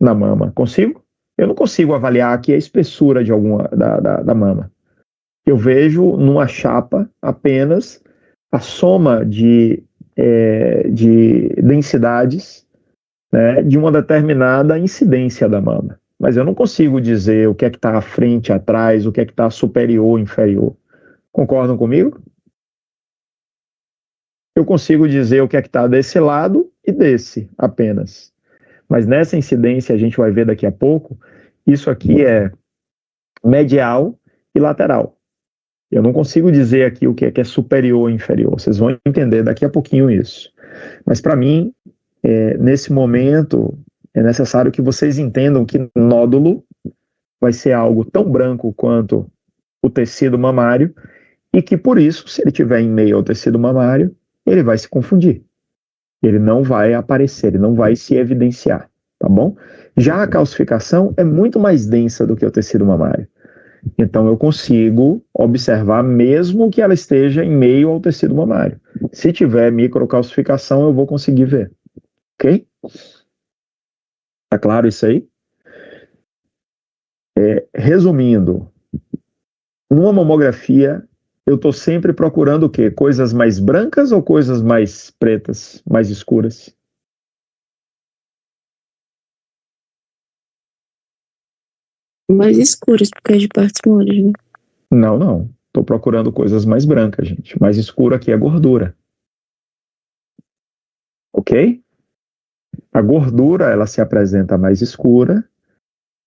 na mama. Consigo? Eu não consigo avaliar aqui a espessura de da mama. Eu vejo numa chapa apenas a soma de densidades, né, de uma determinada incidência da mama. Mas eu não consigo dizer o que é que está à frente, atrás, o que é que está superior ou inferior. Concordam comigo? Eu consigo dizer o que é que está desse lado e desse apenas. Mas nessa incidência, a gente vai ver daqui a pouco, isso aqui é medial e lateral. Eu não consigo dizer aqui o que é superior ou inferior. Vocês vão entender daqui a pouquinho isso. Mas para mim, nesse momento, é necessário que vocês entendam que nódulo vai ser algo tão branco quanto o tecido mamário e que, por isso, se ele estiver em meio ao tecido mamário, ele vai se confundir. Ele não vai aparecer, ele não vai se evidenciar, tá bom? Já a calcificação é muito mais densa do que o tecido mamário. Então, eu consigo observar mesmo que ela esteja em meio ao tecido mamário. Se tiver microcalcificação, eu vou conseguir ver. Ok? Tá claro isso aí? Resumindo, numa mamografia, eu estou sempre procurando o quê? Coisas mais brancas ou coisas mais pretas, mais escuras? Mais escuras, porque é de partes moles, né? Não. Estou procurando coisas mais brancas, gente. Mais escuro aqui é gordura. Ok? A gordura, ela se apresenta mais escura.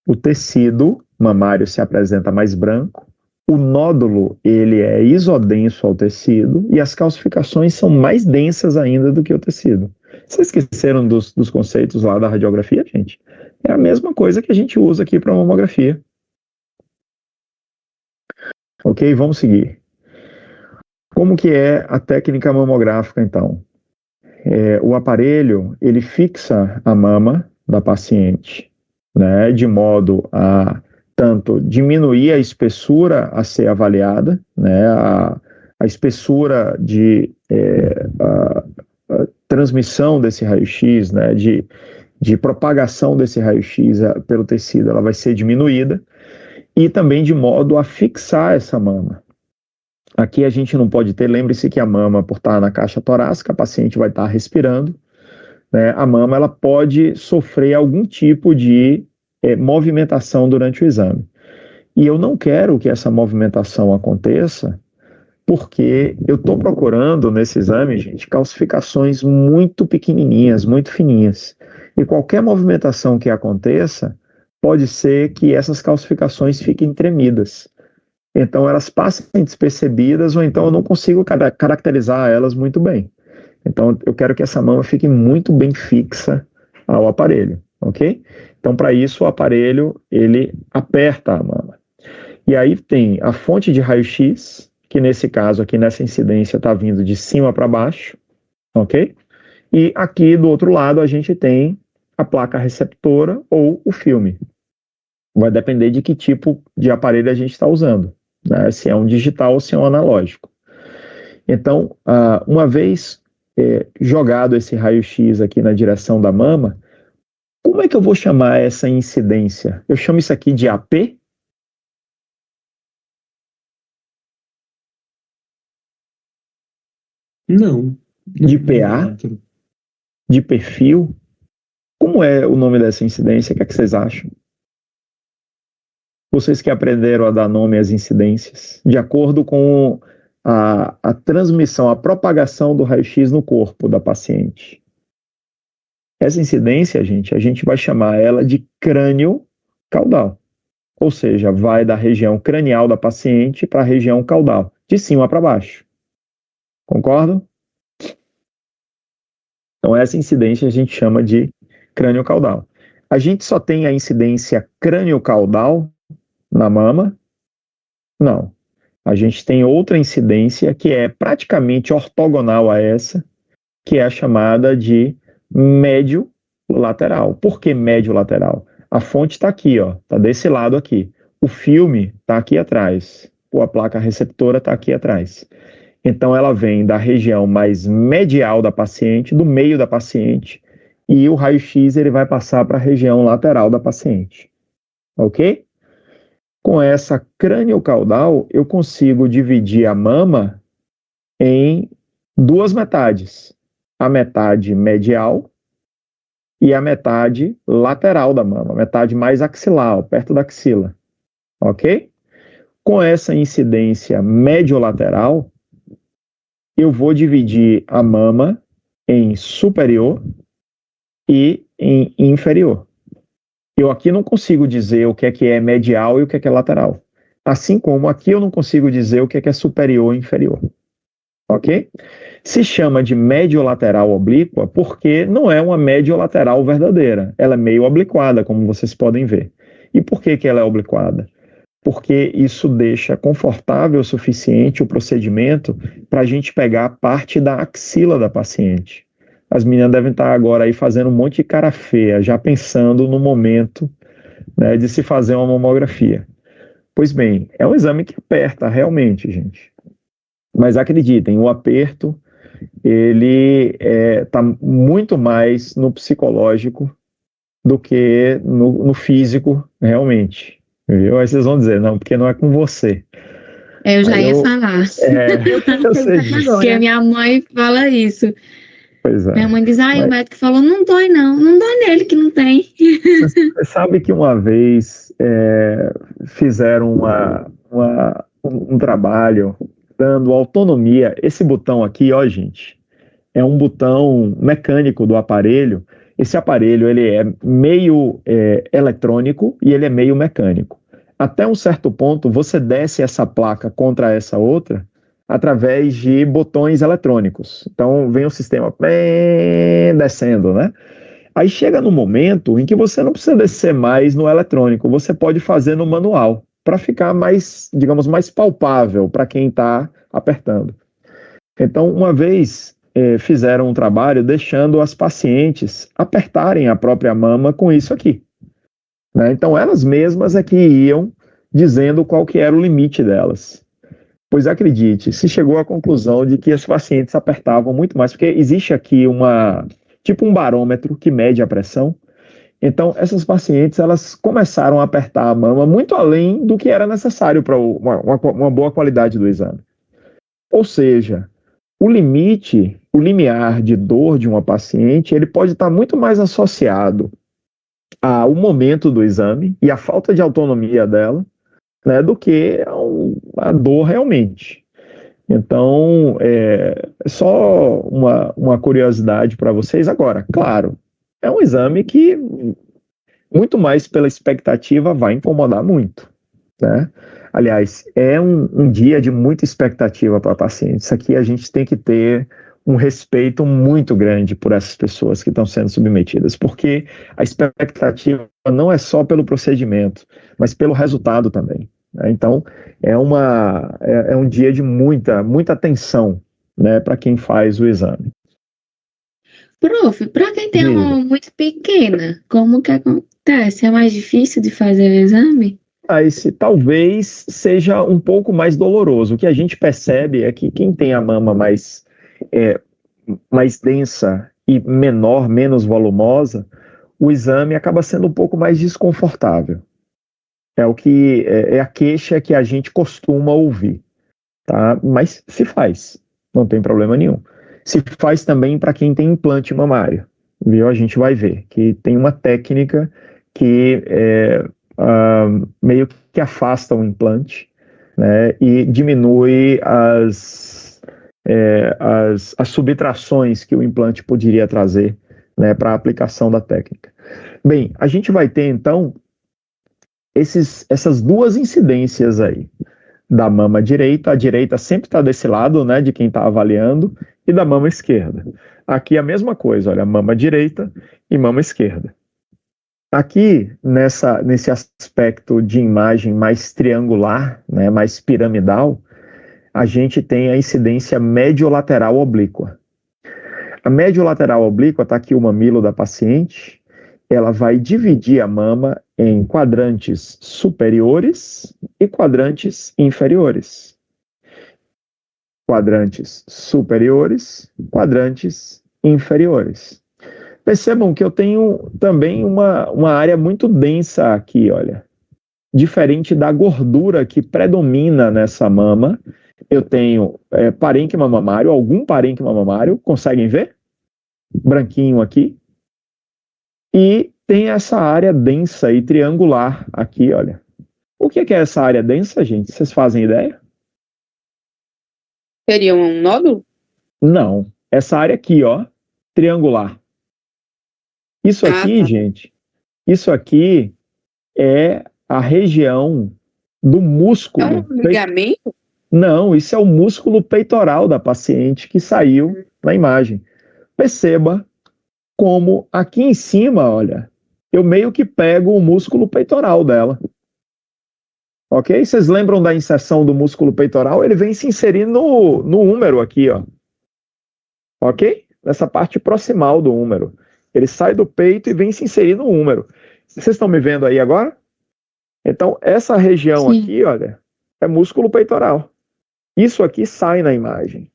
O tecido mamário se apresenta mais branco. O nódulo, ele é isodenso ao tecido. E as calcificações são mais densas ainda do que o tecido. Vocês esqueceram dos conceitos lá da radiografia, gente? É a mesma coisa que a gente usa aqui para mamografia. Ok, vamos seguir. Como que é a técnica mamográfica, então? O aparelho, ele fixa a mama da paciente, né, de modo a tanto diminuir a espessura a ser avaliada, né, a espessura a transmissão desse raio-x, né, de propagação desse raio-x pelo tecido, ela vai ser diminuída, e também de modo a fixar essa mama. Aqui a gente não pode ter, lembre-se que a mama, por estar na caixa torácica, a paciente vai estar respirando, né? A mama ela pode sofrer algum tipo de movimentação durante o exame. E eu não quero que essa movimentação aconteça, porque eu estou procurando nesse exame, gente, calcificações muito pequenininhas, muito fininhas. E qualquer movimentação que aconteça, pode ser que essas calcificações fiquem tremidas. Então elas passem despercebidas ou então eu não consigo caracterizar elas muito bem. Então eu quero que essa mama fique muito bem fixa ao aparelho, ok? Então para isso o aparelho ele aperta a mama. E aí tem a fonte de raio-x, que nesse caso aqui nessa incidência está vindo de cima para baixo, ok? E aqui do outro lado a gente tem a placa receptora ou o filme. Vai depender de que tipo de aparelho a gente está usando. Né, se é um digital ou se é um analógico. Então, uma vez jogado esse raio-x aqui na direção da mama, como é que eu vou chamar essa incidência? Eu chamo isso aqui de AP? Não. De PA? De perfil? Como é o nome dessa incidência? O que é que vocês acham? Vocês que aprenderam a dar nome às incidências, de acordo com a transmissão, a propagação do raio-x no corpo da paciente. Essa incidência, gente, a gente vai chamar ela de crânio caudal. Ou seja, vai da região cranial da paciente para a região caudal, de cima para baixo. Concordam? Então, essa incidência a gente chama de crânio caudal. A gente só tem a incidência crânio caudal na mama? Não. A gente tem outra incidência que é praticamente ortogonal a essa, que é a chamada de médio lateral. Por que médio lateral? A fonte está aqui, ó, está desse lado aqui. O filme está aqui atrás. A placa receptora está aqui atrás. Então ela vem da região mais medial da paciente, do meio da paciente, e o raio-x ele vai passar para a região lateral da paciente. Ok? Com essa crânio-caudal, eu consigo dividir a mama em duas metades. A metade medial e a metade lateral da mama, a metade mais axilar, perto da axila. Ok? Com essa incidência médio-lateral, eu vou dividir a mama em superior e em inferior. Eu aqui não consigo dizer o que é medial e o que é lateral. Assim como aqui eu não consigo dizer o que é superior e inferior. Ok? Se chama de mediolateral oblíqua porque não é uma mediolateral verdadeira. Ela é meio obliquada, como vocês podem ver. E por que ela é obliquada? Porque isso deixa confortável o suficiente o procedimento para a gente pegar a parte da axila da paciente. as meninas devem estar agora aí fazendo um monte de cara feia, já pensando no momento, né, de se fazer uma mamografia. Pois bem, é um exame que aperta realmente, gente. Mas acreditem, o aperto, ele está muito mais no psicológico do que no físico, realmente. Viu? Aí vocês vão dizer, não, porque não é com você. Eu já ia falar. Eu sei disso. Porque minha mãe fala isso. Pois é. Minha mãe diz, o médico falou, não dói não dói nele que não tem. Você sabe que uma vez fizeram um trabalho dando autonomia. Esse botão aqui, ó, gente, é um botão mecânico do aparelho. Esse aparelho, ele é meio eletrônico e ele é meio mecânico. Até um certo ponto, você desce essa placa contra essa outra através de botões eletrônicos. Então, vem o sistema descendo, né? Aí chega no momento em que você não precisa descer mais no eletrônico, você pode fazer no manual, para ficar mais, digamos, mais palpável para quem está apertando. Então, uma vez fizeram um trabalho deixando as pacientes apertarem a própria mama com isso aqui. Né? Então, elas mesmas é que iam dizendo qual que era o limite delas. Pois acredite, se chegou à conclusão de que as pacientes apertavam muito mais, porque existe aqui tipo um barômetro que mede a pressão. Então, essas pacientes, elas começaram a apertar a mama muito além do que era necessário para uma boa qualidade do exame. Ou seja, o limiar de dor de uma paciente, ele pode estar muito mais associado ao momento do exame e à falta de autonomia dela, né, do que a dor realmente. Então, é só uma curiosidade para vocês. Agora, claro, é um exame que, muito mais pela expectativa, vai incomodar muito, né? Aliás, é um dia de muita expectativa para pacientes. Aqui a gente tem que ter um respeito muito grande por essas pessoas que estão sendo submetidas, porque a expectativa não é só pelo procedimento, mas pelo resultado também. Né? Então, é um dia de muita atenção, né, para quem faz o exame. Prof, para quem tem uma mama muito pequena, como que acontece? É mais difícil de fazer o exame? Esse talvez seja um pouco mais doloroso. O que a gente percebe é que quem tem a mama mais densa e menor, menos volumosa, o exame acaba sendo um pouco mais desconfortável. É o que é a queixa que a gente costuma ouvir, tá? Mas se faz, não tem problema nenhum. Se faz também para quem tem implante mamário, viu? A gente vai ver que tem uma técnica que meio que afasta o implante, né, e diminui as subtrações que o implante poderia trazer, né, para a aplicação da técnica. Bem, a gente vai ter então essas duas incidências aí, da mama direita, a direita sempre está desse lado, né, de quem está avaliando, e da mama esquerda. Aqui a mesma coisa, olha, mama direita e mama esquerda. Aqui, nesse aspecto de imagem mais triangular, né, mais piramidal, a gente tem a incidência mediolateral oblíqua. A mediolateral oblíqua, está aqui o mamilo da paciente, ela vai dividir a mama em quadrantes superiores e quadrantes inferiores. Quadrantes superiores, quadrantes inferiores. Percebam que eu tenho também uma área muito densa aqui, olha. Diferente da gordura que predomina nessa mama, eu tenho parênquima mamário, algum parênquima mamário, conseguem ver? Branquinho aqui. E tem essa área densa e triangular aqui, olha. O que é essa área densa, gente? Vocês fazem ideia? Seria um nódulo? Não. Essa área aqui, ó, triangular. Isso aqui, gente, isso aqui é a região do músculo. É um ligamento? Não, isso é o músculo peitoral da paciente que saiu na imagem. Perceba como aqui em cima, olha, eu meio que pego o músculo peitoral dela. Ok? Vocês lembram da inserção do músculo peitoral? Ele vem se inserir no úmero aqui, ó. Ok? nessa parte proximal do úmero. Ele sai do peito e vem se inserir no úmero. Vocês estão me vendo aí agora? Então, essa região Sim. aqui, olha, é músculo peitoral. Isso aqui sai na imagem.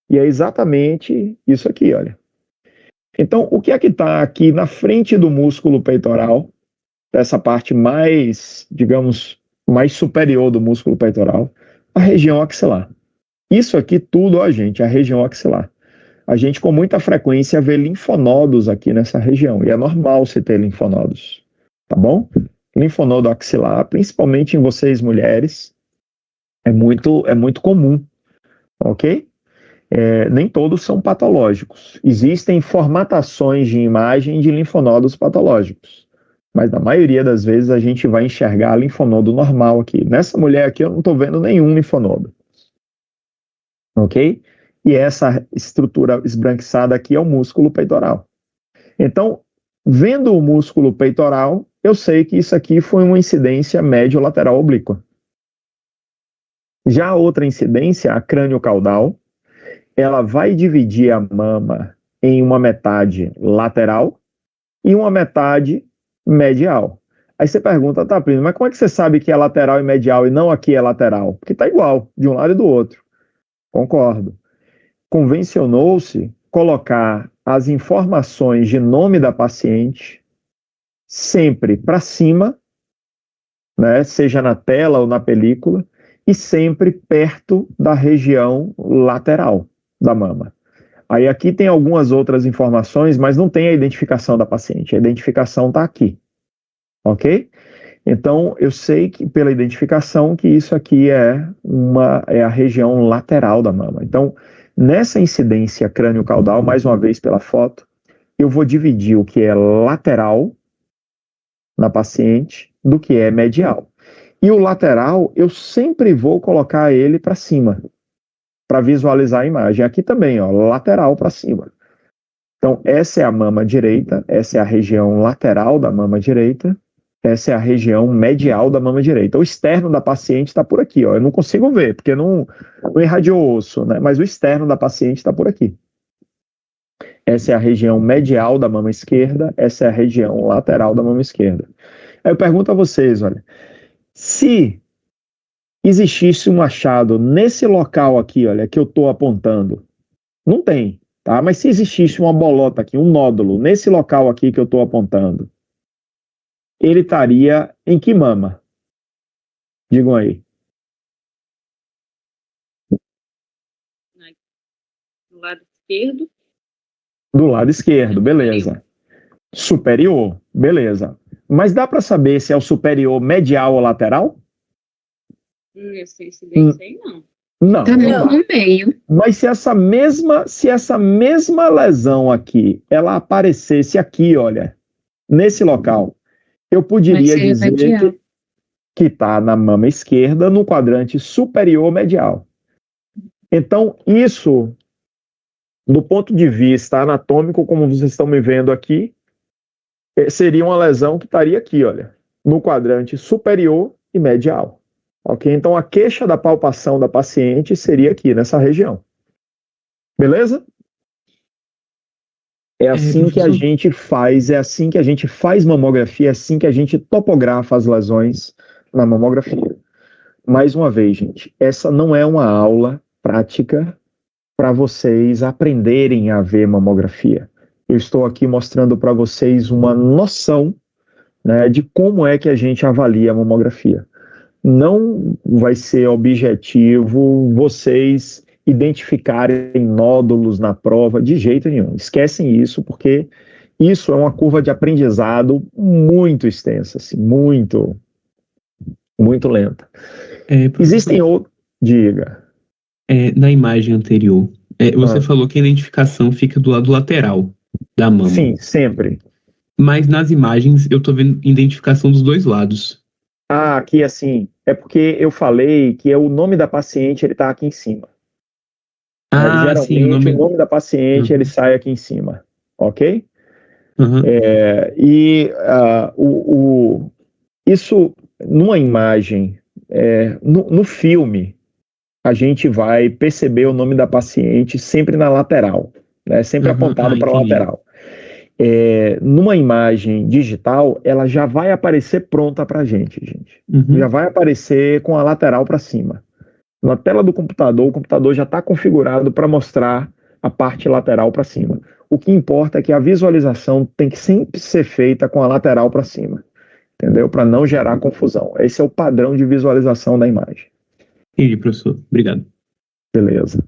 E é exatamente isso aqui, olha. Então, o que é que está aqui na frente do músculo peitoral, dessa parte mais, digamos, mais superior do músculo peitoral? A região axilar. Isso aqui tudo, ó, gente, a região axilar. A gente com muita frequência vê linfonodos aqui nessa região, e é normal você ter linfonodos, tá bom? Linfonodo axilar, principalmente em vocês mulheres, é muito comum, ok? Nem todos são patológicos. Existem formatações de imagem de linfonodos patológicos, mas na maioria das vezes a gente vai enxergar linfonodo normal aqui. Nessa mulher aqui eu não estou vendo nenhum linfonodo, ok? E essa estrutura esbranquiçada aqui é o músculo peitoral. Então, vendo o músculo peitoral, eu sei que isso aqui foi uma incidência médio-lateral oblíqua. Já a outra incidência, a crânio-caudal, ela vai dividir a mama em uma metade lateral e uma metade medial. Aí você pergunta, tá, primo, mas como é que você sabe que é lateral e medial e não aqui é lateral? Porque tá igual, de um lado e do outro. Concordo. Convencionou-se colocar as informações de nome da paciente sempre para cima, né, seja na tela ou na película, e sempre perto da região lateral da mama. Aí aqui tem algumas outras informações, mas não tem a identificação da paciente. A identificação está aqui, ok? Então, eu sei que pela identificação que isso aqui é a região lateral da mama. Então, nessa incidência crânio-caudal, mais uma vez pela foto, eu vou dividir o que é lateral na paciente do que é medial. E o lateral, eu sempre vou colocar ele para cima, para visualizar a imagem. Aqui também, ó, lateral para cima. Então, essa é a mama direita, essa é a região lateral da mama direita, essa é a região medial da mama direita. O externo da paciente está por aqui, ó. Eu não consigo ver, porque não irradiou o osso, né? Mas o externo da paciente está por aqui. Essa é a região medial da mama esquerda, essa é a região lateral da mama esquerda. Aí eu pergunto a vocês, olha, se existisse um achado nesse local aqui, olha, que eu estou apontando, não tem, tá? Mas se existisse uma bolota aqui, um nódulo, nesse local aqui que eu estou apontando, ele estaria em que mama? Digam aí. Do lado esquerdo. Do lado esquerdo, beleza. Superior, beleza. Mas dá para saber se é o superior medial ou lateral? Essa incidência aí não. Não. Tá no meio. Mas se essa mesma lesão aqui, ela aparecesse aqui, olha, nesse local, eu poderia dizer que está na mama esquerda, no quadrante superior medial. Então, isso, do ponto de vista anatômico, como vocês estão me vendo aqui, seria uma lesão que estaria aqui, olha, no quadrante superior e medial. Ok? Então, a queixa da palpação da paciente seria aqui, nessa região. Beleza? É assim que a gente faz, mamografia, é assim que a gente topografa as lesões na mamografia. Mais uma vez, gente, essa não é uma aula prática para vocês aprenderem a ver mamografia. Eu estou aqui mostrando para vocês uma noção, né, de como é que a gente avalia a mamografia. Não vai ser objetivo vocês identificarem nódulos na prova de jeito nenhum. Esquecem isso, porque isso é uma curva de aprendizado muito extensa, assim, muito lenta. Existem outros... Diga. Na imagem anterior, você falou que a identificação fica do lado lateral da mama. Sim, sempre. Mas nas imagens eu tô vendo identificação dos dois lados. Ah, aqui assim, é porque eu falei que o nome da paciente, ele tá aqui em cima. Geralmente, sim, o nome da paciente, ele sai aqui em cima, ok? Isso, numa imagem, no filme, a gente vai perceber o nome da paciente sempre na lateral, né? Sempre apontado para a entendi. lateral. Numa imagem digital, ela já vai aparecer pronta para a gente. Já vai aparecer com a lateral para cima. Na tela do computador, o computador já está configurado para mostrar a parte lateral para cima. O que importa é que a visualização tem que sempre ser feita com a lateral para cima, entendeu? Para não gerar confusão. Esse é o padrão de visualização da imagem. Entendi, professor. Obrigado. Beleza.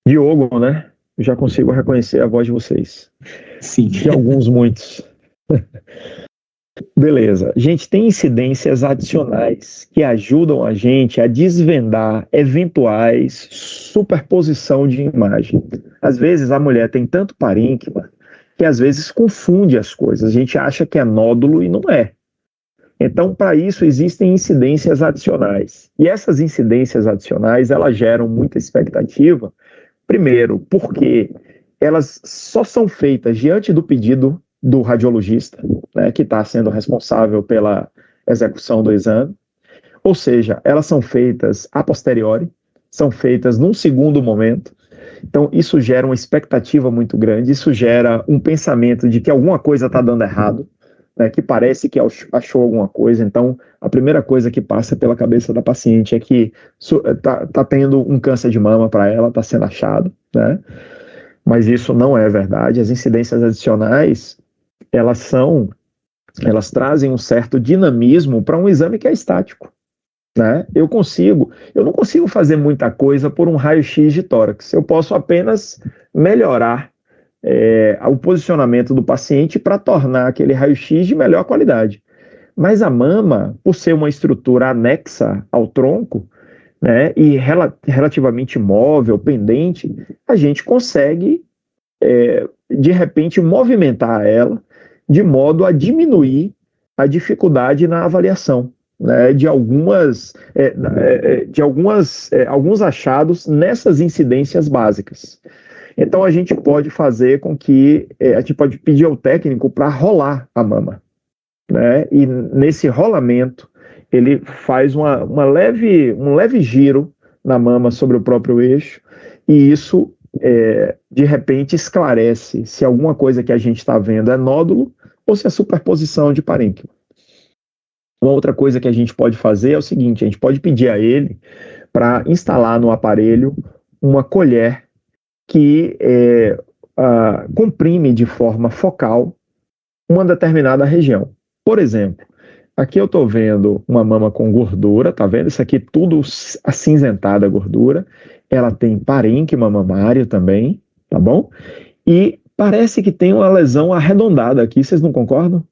Diogo, né? Eu já consigo reconhecer a voz de vocês. Sim. De alguns, muitos. Beleza. Gente, tem incidências adicionais que ajudam a gente a desvendar eventuais superposição de imagem. Às vezes a mulher tem tanto parênquima que às vezes confunde as coisas. A gente acha que é nódulo e não é. Então, para isso, existem incidências adicionais. E essas incidências adicionais, elas geram muita expectativa. Primeiro, porque elas só são feitas diante do pedido do radiologista, né, que está sendo responsável pela execução do exame. Ou seja, elas são feitas a posteriori, são feitas num segundo momento. Então, isso gera uma expectativa muito grande, isso gera um pensamento de que alguma coisa está dando errado, né, que parece que achou alguma coisa. Então, a primeira coisa que passa pela cabeça da paciente é que está tendo um câncer de mama para ela, está sendo achado, né? Mas isso não é verdade. As incidências adicionais, elas trazem um certo dinamismo para um exame que é estático, né? Eu não consigo fazer muita coisa por um raio-x de tórax. Eu posso apenas melhorar o posicionamento do paciente para tornar aquele raio-x de melhor qualidade. Mas a mama, por ser uma estrutura anexa ao tronco, né, e relativamente móvel, pendente, a gente consegue, de repente, movimentar ela de modo a diminuir a dificuldade na avaliação, né, de alguns achados nessas incidências básicas. Então, a gente pode fazer com que, a gente pode pedir ao técnico para rolar a mama, né? E nesse rolamento, ele faz um leve giro na mama sobre o próprio eixo, e isso, de repente, esclarece se alguma coisa que a gente está vendo é nódulo ou se é superposição de parênquima. Uma outra coisa que a gente pode fazer é o seguinte: a gente pode pedir a ele para instalar no aparelho uma colher que comprime de forma focal uma determinada região. Por exemplo, aqui eu estou vendo uma mama com gordura, tá vendo? Isso aqui tudo acinzentada a gordura. Ela tem parênquima mamário também, tá bom? E parece que tem uma lesão arredondada aqui, vocês não concordam?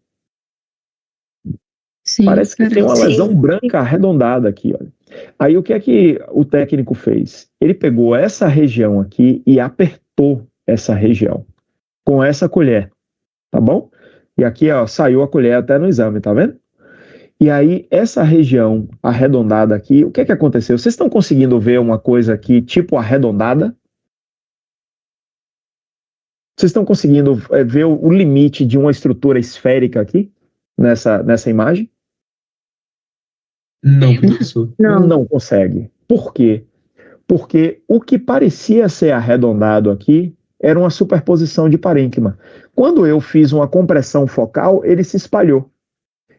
Sim, parece que tem uma lesão branca arredondada aqui, olha. Aí o que é que o técnico fez? Ele pegou essa região aqui e apertou essa região com essa colher, tá bom? E aqui, ó, saiu a colher até no exame, tá vendo? E aí, essa região arredondada aqui, o que é que aconteceu? Vocês estão conseguindo ver uma coisa aqui, tipo arredondada? Vocês estão conseguindo ver o limite de uma estrutura esférica aqui, nessa imagem? Não, professor. Não consegue. Por quê? Porque o que parecia ser arredondado aqui era uma superposição de parênquima. Quando eu fiz uma compressão focal, ele se espalhou.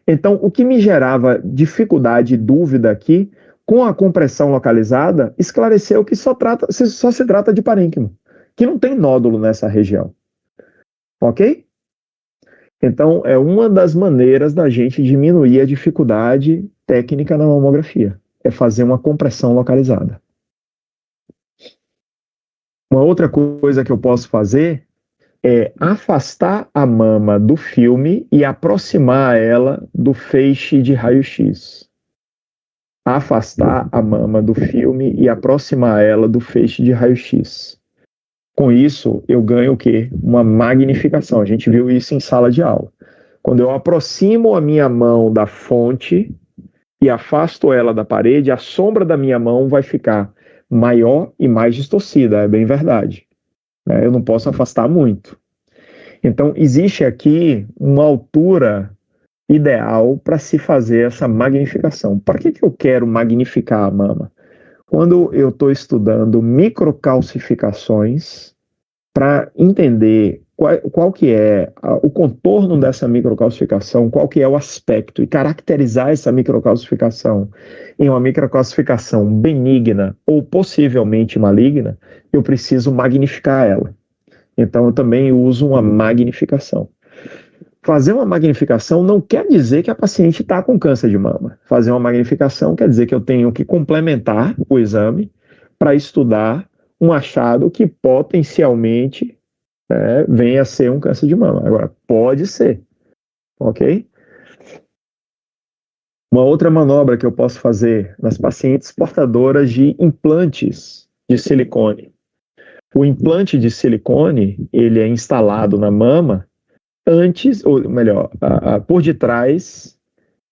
Então, o que me gerava dificuldade e dúvida aqui, com a compressão localizada, esclareceu que só se trata de parênquima, que não tem nódulo nessa região. Ok? Então, é uma das maneiras da gente diminuir a dificuldade técnica na mamografia, é fazer uma compressão localizada. Uma outra coisa que eu posso fazer é afastar a mama do filme e aproximar ela do feixe de raio-x. Afastar a mama do filme e aproximar ela do feixe de raio-x. Com isso, eu ganho o quê? Uma magnificação. A gente viu isso em sala de aula. Quando eu aproximo a minha mão da fonte e afasto ela da parede, a sombra da minha mão vai ficar maior e mais distorcida, é bem verdade. Eu não posso afastar muito. Então, existe aqui uma altura ideal para se fazer essa magnificação. Para que eu quero magnificar a mama? Quando eu estou estudando microcalcificações para entender qual que é o contorno dessa microcalcificação, qual que é o aspecto, e caracterizar essa microcalcificação em uma microcalcificação benigna ou possivelmente maligna, eu preciso magnificar ela. Então, eu também uso uma magnificação. Fazer uma magnificação não quer dizer que a paciente está com câncer de mama. Fazer uma magnificação quer dizer que eu tenho que complementar o exame para estudar um achado que potencialmente venha a ser um câncer de mama. Agora, pode ser, ok? Uma outra manobra que eu posso fazer nas pacientes portadoras de implantes de silicone. O implante de silicone, ele é instalado na mama antes, ou melhor, por detrás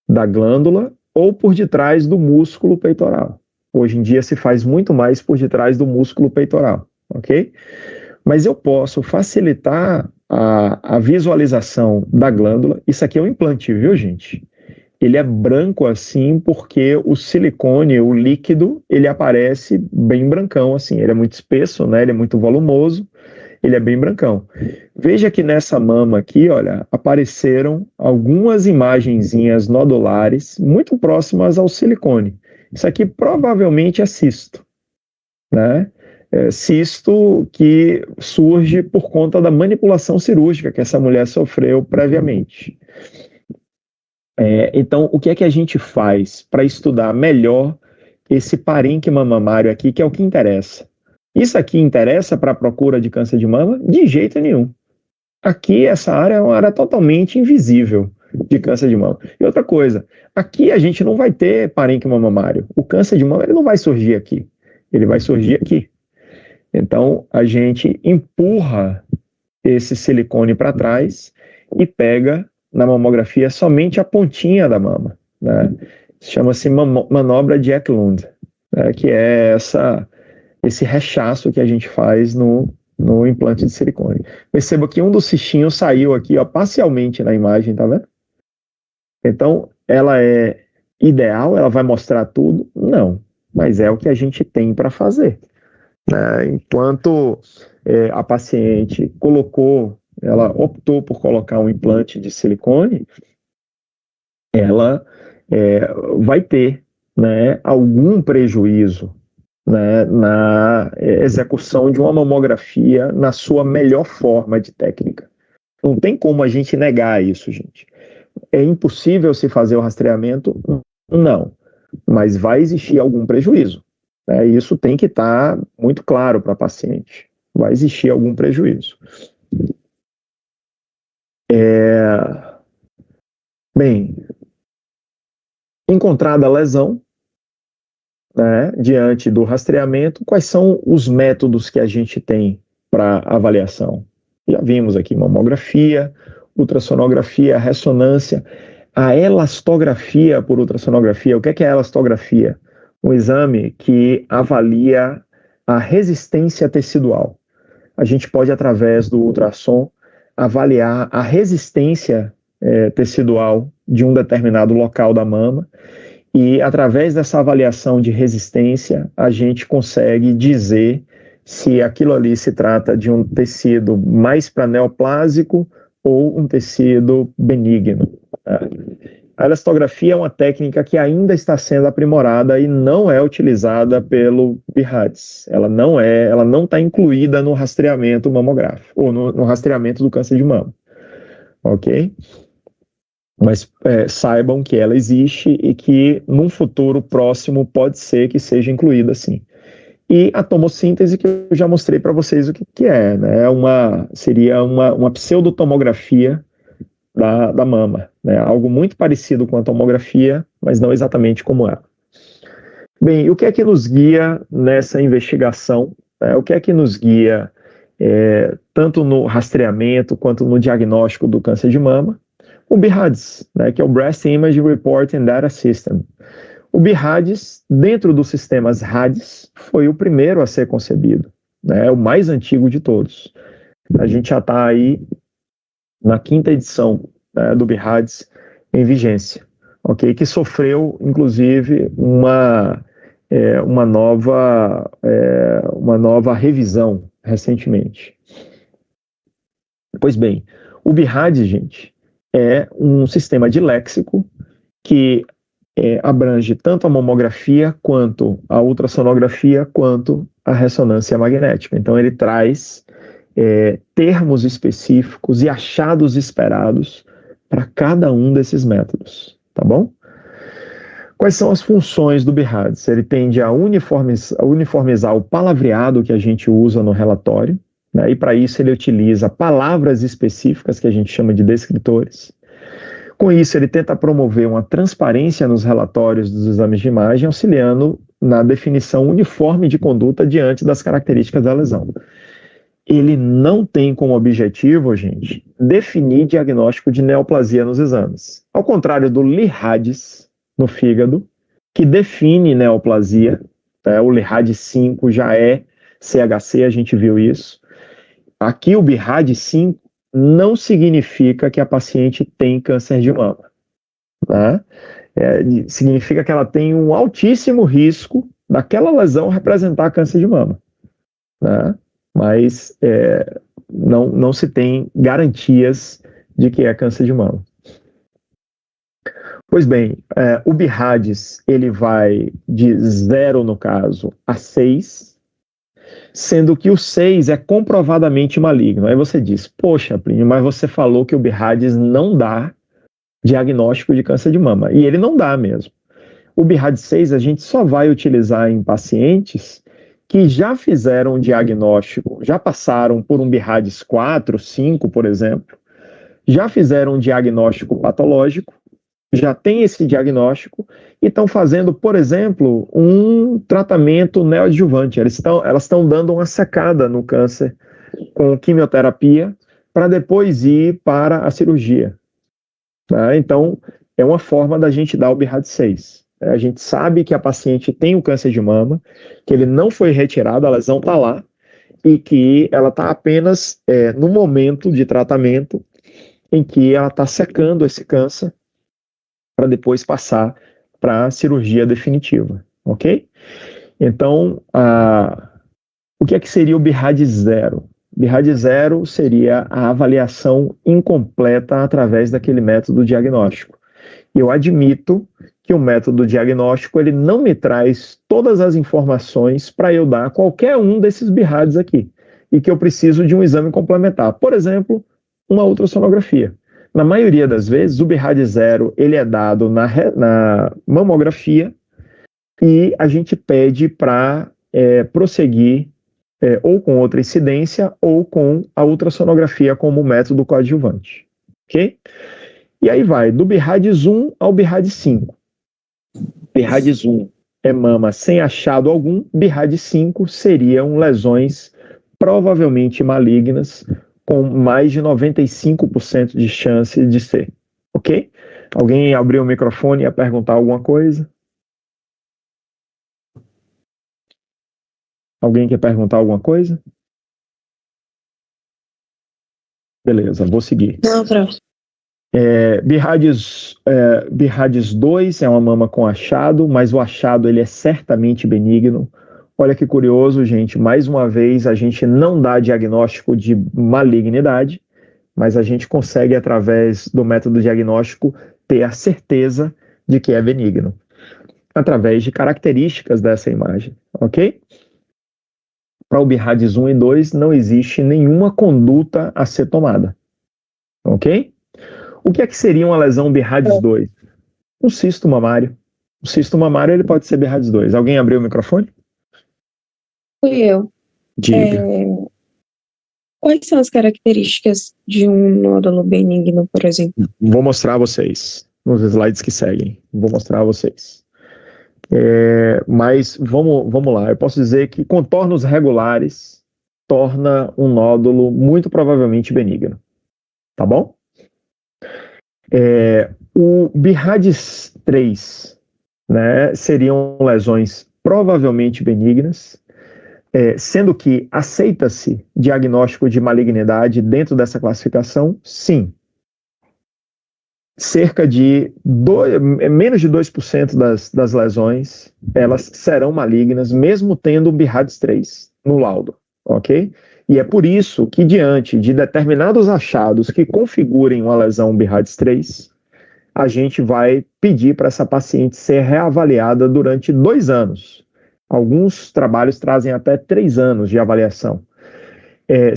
da glândula ou por detrás do músculo peitoral. Hoje em dia se faz muito mais por detrás do músculo peitoral, ok? Mas eu posso facilitar a visualização da glândula. Isso aqui é um implante, viu, gente? Ele é branco assim porque o silicone, o líquido, ele aparece bem brancão assim. Ele é muito espesso, né? Ele é muito volumoso. Ele é bem brancão. Veja que nessa mama aqui, olha, apareceram algumas imagenzinhas nodulares muito próximas ao silicone. Isso aqui provavelmente é cisto, né? Cisto que surge por conta da manipulação cirúrgica que essa mulher sofreu previamente. Então, o que é que a gente faz para estudar melhor esse parênquima mamário aqui, que é o que interessa? Isso aqui interessa para a procura de câncer de mama? De jeito nenhum. Aqui, essa área é uma área totalmente invisível de câncer de mama. E outra coisa, aqui a gente não vai ter parênquima mamário. O câncer de mama ele não vai surgir aqui. Ele vai surgir aqui. Então, a gente empurra esse silicone para trás e pega na mamografia somente a pontinha da mama, né? Chama-se manobra de Eklund, né? Que é esse rechaço que a gente faz no implante de silicone. Perceba que um dos cistinhos saiu aqui, ó, parcialmente na imagem, tá vendo? Então, ela é ideal? Ela vai mostrar tudo? Não, mas é o que a gente tem para fazer, né? Enquanto a paciente ela optou por colocar um implante de silicone, ela vai ter, né, algum prejuízo, né, na execução de uma mamografia na sua melhor forma de técnica. Não tem como a gente negar isso, gente. É impossível se fazer o rastreamento? Não, mas vai existir algum prejuízo, né? Isso tem que estar muito claro para a paciente. Vai existir algum prejuízo. Bem, encontrada a lesão, né, diante do rastreamento, quais são os métodos que a gente tem para avaliação? Já vimos aqui mamografia, ultrassonografia, ressonância, a elastografia por ultrassonografia. O que é a elastografia? Um exame que avalia a resistência tecidual. A gente pode, através do ultrassom, avaliar a resistência tecidual de um determinado local da mama, e através dessa avaliação de resistência, a gente consegue dizer se aquilo ali se trata de um tecido mais para neoplásico ou um tecido benigno. A elastografia é uma técnica que ainda está sendo aprimorada e não é utilizada pelo BIRADS. Ela não está incluída no rastreamento mamográfico, ou no rastreamento do câncer de mama. Ok? Mas saibam que ela existe e que num futuro próximo pode ser que seja incluída sim. E a tomossíntese, que eu já mostrei para vocês o que é, né? Seria uma pseudotomografia da mama, né? Algo muito parecido com a tomografia, mas não exatamente como ela. Bem, o que é que nos guia nessa investigação? O que é que nos guia tanto no rastreamento quanto no diagnóstico do câncer de mama? O BIRADS, né, que é o Breast Image Report and Data System. O BIRADS, dentro dos sistemas RADS, foi o primeiro a ser concebido, né, o mais antigo de todos. A gente já está aí na 5ª edição, né, do BIRADS em vigência, okay? Que sofreu, inclusive, uma nova revisão recentemente. Pois bem, o BIRADS, gente, é um sistema de léxico que abrange tanto a mamografia, quanto a ultrassonografia, quanto a ressonância magnética. Então, ele traz termos específicos e achados esperados para cada um desses métodos, tá bom? Quais são as funções do BIRADS? Ele tende a uniformizar o palavreado que a gente usa no relatório, né? E para isso ele utiliza palavras específicas que a gente chama de descritores. Com isso, ele tenta promover uma transparência nos relatórios dos exames de imagem, auxiliando na definição uniforme de conduta diante das características da lesão. Ele não tem como objetivo, gente, definir diagnóstico de neoplasia nos exames. Ao contrário do LIRADS, no fígado, que define neoplasia, o LIRADS 5 já é CHC, a gente viu isso. Aqui o BIRADS 5 não significa que a paciente tem câncer de mama, tá? Significa que ela tem um altíssimo risco daquela lesão representar câncer de mama, né? Mas não se tem garantias de que é câncer de mama. Pois bem, o BIRADS, ele vai de 0, no caso, a 6, sendo que o 6 é comprovadamente maligno. Aí você diz, poxa, Plínio, mas você falou que o BIRADS não dá diagnóstico de câncer de mama. E ele não dá mesmo. O BIRADS 6 a gente só vai utilizar em pacientes que já fizeram diagnóstico, já passaram por um BIRADS 4, 5, por exemplo, já fizeram um diagnóstico patológico, já tem esse diagnóstico e estão fazendo, por exemplo, um tratamento neoadjuvante. Elas estão dando uma secada no câncer com quimioterapia para depois ir para a cirurgia. Tá? Então, é uma forma da gente dar o BIRADS 6. A gente sabe que a paciente tem o câncer de mama, que ele não foi retirado, a lesão está lá, e que ela está apenas no momento de tratamento em que ela está secando esse câncer para depois passar para a cirurgia definitiva, ok? Então, o que é que seria o BIRADS 0? BIRADS 0 seria a avaliação incompleta através daquele método diagnóstico. E eu admito que o método diagnóstico ele não me traz todas as informações para eu dar qualquer um desses BIRADS aqui, e que eu preciso de um exame complementar. Por exemplo, uma ultrassonografia. Na maioria das vezes, o BIRADS 0 ele é dado na mamografia e a gente pede para prosseguir ou com outra incidência ou com a ultrassonografia como método coadjuvante. Ok? E aí vai do BIRADS 1 ao BIRADS 5. BIRADS 1 é mama sem achado algum, BIRADS 5 seriam lesões provavelmente malignas, com mais de 95% de chance de ser, ok? Alguém abriu o microfone e ia perguntar alguma coisa? Alguém quer perguntar alguma coisa? Beleza, vou seguir. Não, prof. BIRADS 2 é uma mama com achado, mas o achado ele é certamente benigno. Olha que curioso, gente, mais uma vez a gente não dá diagnóstico de malignidade, mas a gente consegue, através do método diagnóstico, ter a certeza de que é benigno, através de características dessa imagem, ok? Para o BIRADS 1 e 2 não existe nenhuma conduta a ser tomada, ok? O que é que seria uma lesão BIRADS 2? Um cisto mamário. O cisto mamário ele pode ser BIRADS 2. Alguém abriu o microfone? Fui eu. Diga. Quais são as características de um nódulo benigno, por exemplo? Vou mostrar a vocês nos slides que seguem. Vou mostrar a vocês. Mas vamos lá. Eu posso dizer que contornos regulares torna um nódulo muito provavelmente benigno. Tá bom? O BIRADS 3, né, seriam lesões provavelmente benignas, sendo que aceita-se diagnóstico de malignidade dentro dessa classificação? Sim. Cerca de menos de 2% das lesões, elas serão malignas, mesmo tendo o BIRADS 3 no laudo, ok? E é por isso que, diante de determinados achados que configurem uma lesão BIRADS 3, a gente vai pedir para essa paciente ser reavaliada durante 2 anos. Alguns trabalhos trazem até 3 anos de avaliação,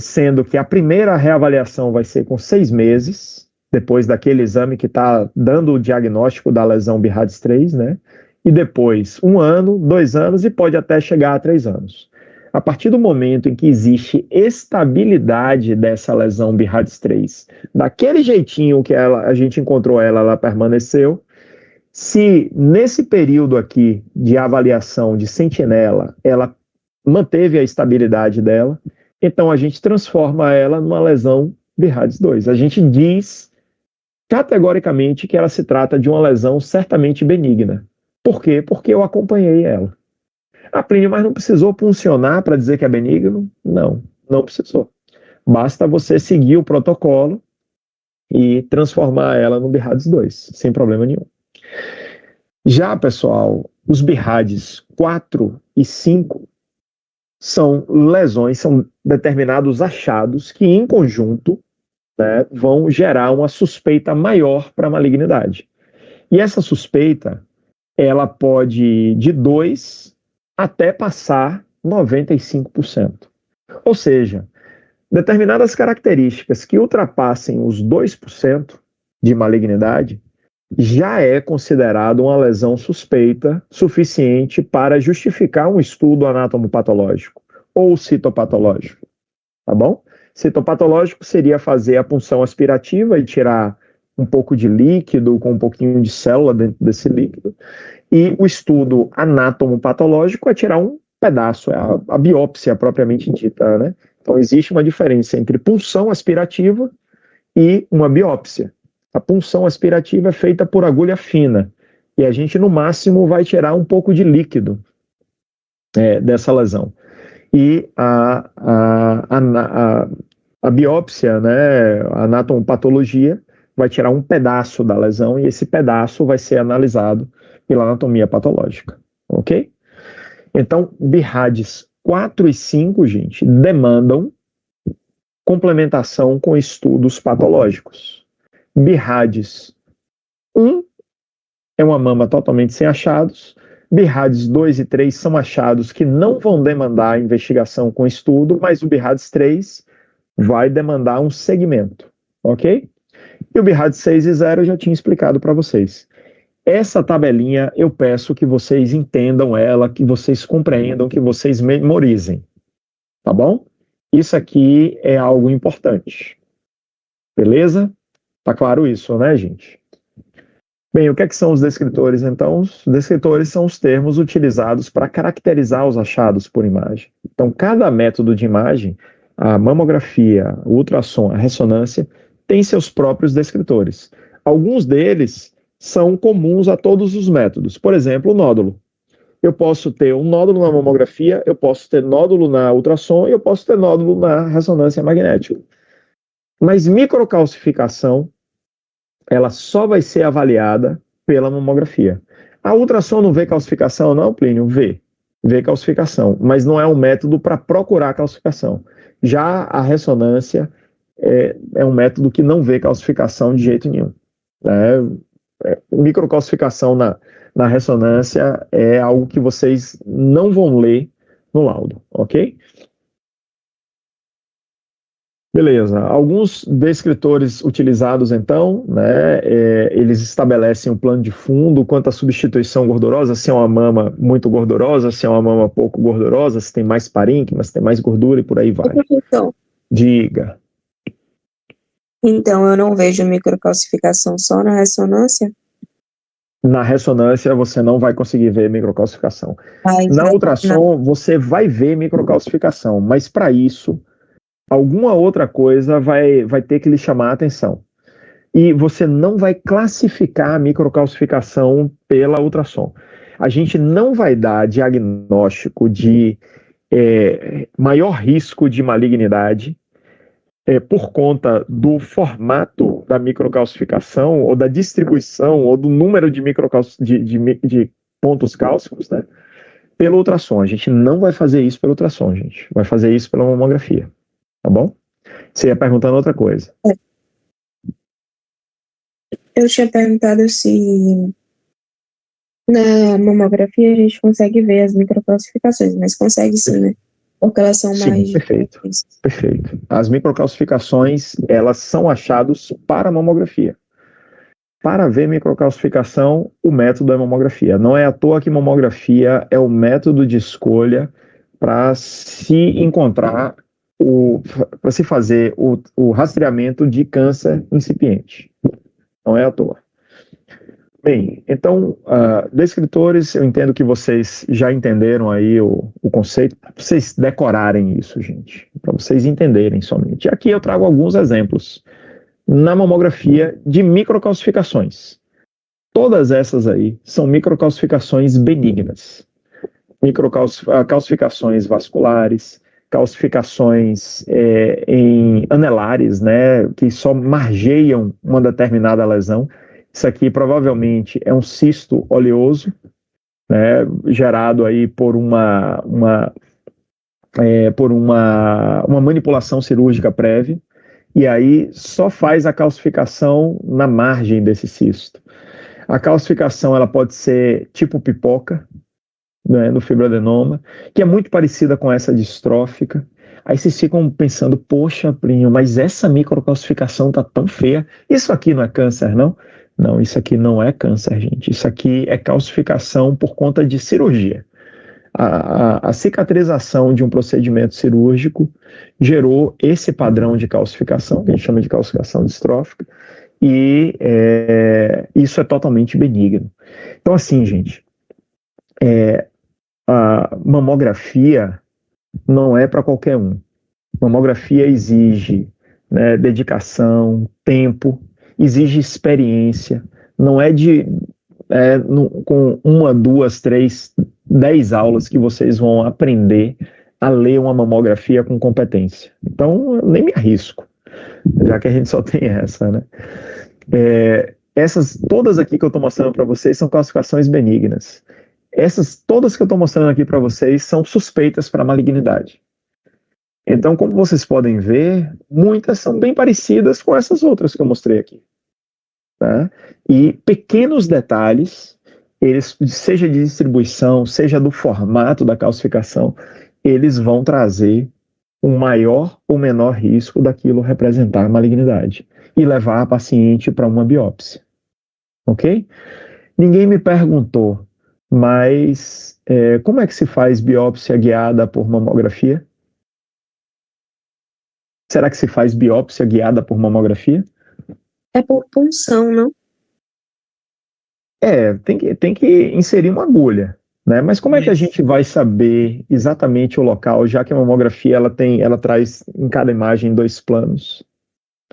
sendo que a primeira reavaliação vai ser com 6 meses, depois daquele exame que está dando o diagnóstico da lesão BIRADS 3, né? E depois 1 ano, 2 anos e pode até chegar a 3 anos. A partir do momento em que existe estabilidade dessa lesão BIRADS 3, daquele jeitinho que a gente encontrou ela permaneceu, se nesse período aqui de avaliação de sentinela, ela manteve a estabilidade dela, então a gente transforma ela numa lesão BIRADS 2. A gente diz categoricamente que ela se trata de uma lesão certamente benigna. Por quê? Porque eu acompanhei ela. Plínio, mas não precisou puncionar para dizer que é benigno? Não, não precisou. Basta você seguir o protocolo e transformar ela no BIRADS 2, sem problema nenhum. Já, pessoal, os BIRADS 4 e 5 são lesões, são determinados achados que, em conjunto, né, vão gerar uma suspeita maior para a malignidade. E essa suspeita, ela pode ir de 2% até passar 95%. Ou seja, determinadas características que ultrapassem os 2% de malignidade já é considerado uma lesão suspeita suficiente para justificar um estudo anatomopatológico ou citopatológico, tá bom? Citopatológico seria fazer a punção aspirativa e tirar um pouco de líquido com um pouquinho de célula dentro desse líquido. E o estudo anatomopatológico é tirar um pedaço, é a biópsia propriamente dita, né? Então existe uma diferença entre punção aspirativa e uma biópsia. A punção aspirativa é feita por agulha fina e a gente no máximo vai tirar um pouco de líquido dessa lesão. E a biópsia, né, a anatomopatologia, vai tirar um pedaço da lesão e esse pedaço vai ser analisado pela anatomia patológica, ok? Então, BIRADS 4 e 5, gente, demandam complementação com estudos patológicos. BIRADS 1 é uma mama totalmente sem achados, BIRADS 2 e 3 são achados que não vão demandar investigação com estudo, mas o BIRADS 3 vai demandar um segmento, ok? E o BIRADS 6 e 0 eu já tinha explicado para vocês. Essa tabelinha eu peço que vocês entendam ela, que vocês compreendam, que vocês memorizem, tá bom? Isso aqui é algo importante, beleza? Tá claro isso, né, gente? Bem, o que é que são os descritores, então? Os descritores são os termos utilizados para caracterizar os achados por imagem. Então, cada método de imagem, a mamografia, o ultrassom, a ressonância, tem seus próprios descritores. Alguns deles são comuns a todos os métodos. Por exemplo, o nódulo. Eu posso ter um nódulo na mamografia, eu posso ter nódulo na ultrassom e eu posso ter nódulo na ressonância magnética. Mas microcalcificação, ela só vai ser avaliada pela mamografia. A ultrassom não vê calcificação, não, Plínio? Vê calcificação, mas não é um método para procurar calcificação. Já a ressonância é um método que não vê calcificação de jeito nenhum. Microcalcificação na ressonância é algo que vocês não vão ler no laudo, ok? Beleza, alguns descritores utilizados então, né, eles estabelecem um plano de fundo quanto à substituição gordurosa, se é uma mama muito gordurosa, se é uma mama pouco gordurosa, se tem mais parênquima, se tem mais gordura e por aí vai. Então, Diga. Então eu não vejo microcalcificação só na ressonância? Na ressonância você não vai conseguir ver microcalcificação. Na ultrassom você vai ver microcalcificação, mas para isso alguma outra coisa vai ter que lhe chamar a atenção. E você não vai classificar a microcalcificação pela ultrassom. A gente não vai dar diagnóstico de maior risco de malignidade por conta do formato da microcalcificação ou da distribuição ou do número de pontos cálcicos, né, pelo ultrassom. A gente não vai fazer isso pelo ultrassom, gente. Vai fazer isso pela mamografia. tá bom? Você ia perguntando outra coisa. Eu tinha perguntado se na mamografia a gente consegue ver as microcalcificações, mas consegue sim, né? Porque elas são Sim, mais... perfeito. Perfeito. As microcalcificações, elas são achados para a mamografia. Para ver microcalcificação, o método é mamografia. Não é à toa que mamografia é o método de escolha para se encontrar, para se fazer o rastreamento de câncer incipiente. Não é à toa. Bem, então, descritores, eu entendo que vocês já entenderam aí o conceito, para vocês decorarem isso, gente, para vocês entenderem somente. Aqui eu trago alguns exemplos na mamografia de microcalcificações. Todas essas aí são microcalcificações benignas. Calcificações vasculares, calcificações em anelares, né, que só margeiam uma determinada lesão. Isso aqui provavelmente é um cisto oleoso, né, gerado aí por uma manipulação cirúrgica prévia, e aí só faz a calcificação na margem desse cisto. A calcificação ela pode ser tipo pipoca, né, no fibroadenoma, que é muito parecida com essa distrófica. Aí vocês ficam pensando, poxa, Plínio, mas essa microcalcificação tá tão feia. Isso aqui não é câncer, não? Não, isso aqui não é câncer, gente. Isso aqui é calcificação por conta de cirurgia. A cicatrização de um procedimento cirúrgico gerou esse padrão de calcificação, que a gente chama de calcificação distrófica, e isso é totalmente benigno. Então, assim, gente, a mamografia não é para qualquer um. Mamografia exige, né, dedicação, tempo, exige experiência, não é com 1, 2, 3, 10 aulas que vocês vão aprender a ler uma mamografia com competência. Então, eu nem me arrisco, já que a gente só tem essa, né? Essas todas aqui que eu estou mostrando para vocês são classificações benignas. Essas todas que eu estou mostrando aqui para vocês são suspeitas para malignidade. Então, como vocês podem ver, muitas são bem parecidas com essas outras que eu mostrei aqui. Tá? E pequenos detalhes, eles, seja de distribuição, seja do formato da calcificação, eles vão trazer um maior ou menor risco daquilo representar malignidade e levar a paciente para uma biópsia. Ok? Ninguém me perguntou, mas como é que se faz biópsia guiada por mamografia? Será que se faz biópsia guiada por mamografia? É por punção, não? Tem que inserir uma agulha, né? Mas como é que a gente vai saber exatamente o local, já que a mamografia ela traz em cada imagem 2 planos?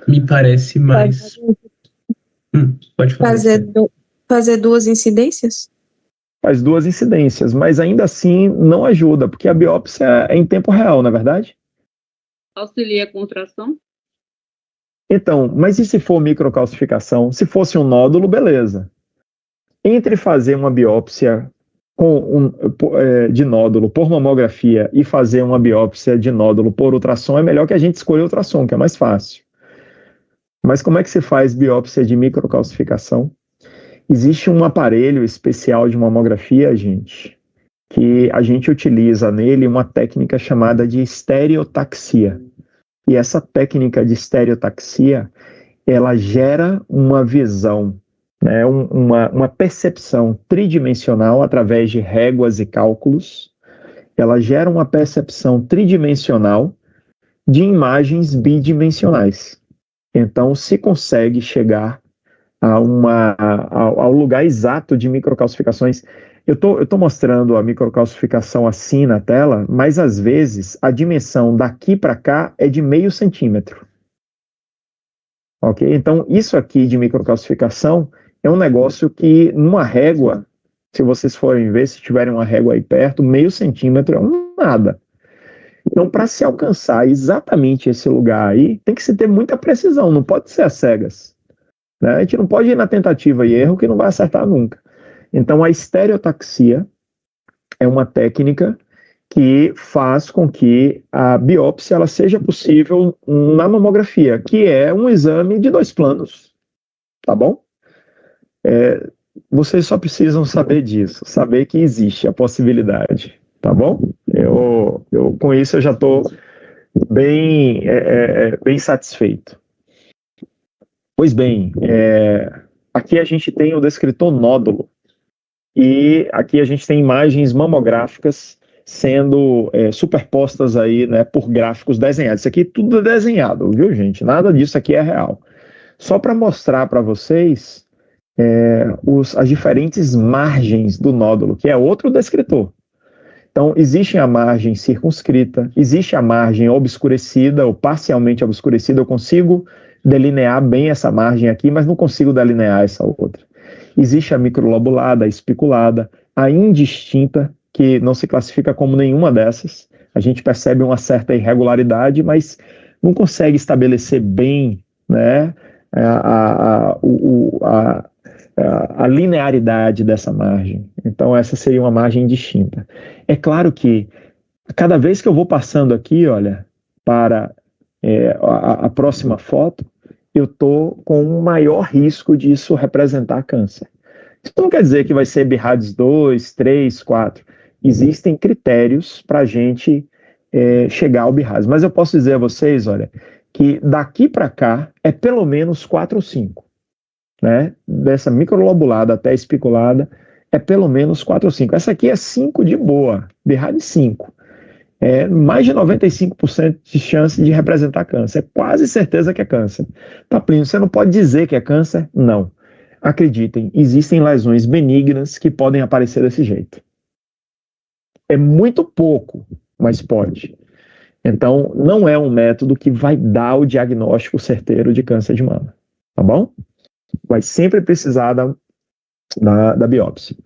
Me parece mais... pode fazer. Fazer 2 incidências? Faz 2 incidências, mas ainda assim não ajuda, porque a biópsia é em tempo real, não é verdade? Auxilia a contração? Então, mas e se for microcalcificação? Se fosse um nódulo, beleza. Entre fazer uma biópsia de nódulo por mamografia e fazer uma biópsia de nódulo por ultrassom, é melhor que a gente escolha o ultrassom, que é mais fácil. Mas como é que se faz biópsia de microcalcificação? Existe um aparelho especial de mamografia, gente, que a gente utiliza nele uma técnica chamada de estereotaxia. E essa técnica de estereotaxia, ela gera uma visão, né, uma percepção tridimensional através de réguas e cálculos. Ela gera uma percepção tridimensional de imagens bidimensionais. Então, se consegue chegar ao lugar exato de microcalcificações. Eu tô mostrando a microcalcificação assim na tela, mas às vezes a dimensão daqui para cá é de 0,5 centímetro. Ok? Então, isso aqui de microcalcificação é um negócio que, numa régua, se vocês forem ver, se tiverem uma régua aí perto, 0,5 centímetro é um nada. Então, para se alcançar exatamente esse lugar aí, tem que se ter muita precisão, não pode ser às cegas. Né? A gente não pode ir na tentativa e erro que não vai acertar nunca. Então, a estereotaxia é uma técnica que faz com que a biópsia ela seja possível na mamografia, que é um exame de 2 planos, tá bom? Vocês só precisam saber disso, saber que existe a possibilidade, tá bom? Eu com isso eu já estou bem satisfeito. Pois bem, aqui a gente tem o descritor nódulo e aqui a gente tem imagens mamográficas sendo superpostas aí, né, por gráficos desenhados. Isso aqui tudo é desenhado, viu, gente? Nada disso aqui é real. Só para mostrar para vocês as diferentes margens do nódulo, que é outro descritor. Então, existe a margem circunscrita, existe a margem obscurecida ou parcialmente obscurecida. Eu consigo delinear bem essa margem aqui, mas não consigo delinear essa outra. Existe a microlobulada, a espiculada, a indistinta, que não se classifica como nenhuma dessas. A gente percebe uma certa irregularidade, mas não consegue estabelecer bem, né, a linearidade dessa margem. Então, essa seria uma margem distinta. É claro que, cada vez que eu vou passando aqui, olha, para a próxima foto, eu estou com um maior risco disso representar câncer. Isso não quer dizer que vai ser BIRADS 2, 3, 4. Existem critérios para a gente chegar ao BIRADS. Mas eu posso dizer a vocês, olha, que daqui para cá é pelo menos 4 ou 5. Né? Dessa microlobulada até espiculada, é pelo menos 4 ou 5. Essa aqui é 5 de boa, BIRADS 5. Mais de 95% de chance de representar câncer. É quase certeza que é câncer. Tá, Plínio, você não pode dizer que é câncer? Não. Acreditem, existem lesões benignas que podem aparecer desse jeito. É muito pouco, mas pode. Então, não é um método que vai dar o diagnóstico certeiro de câncer de mama. Tá bom? Vai sempre precisar da biópsia.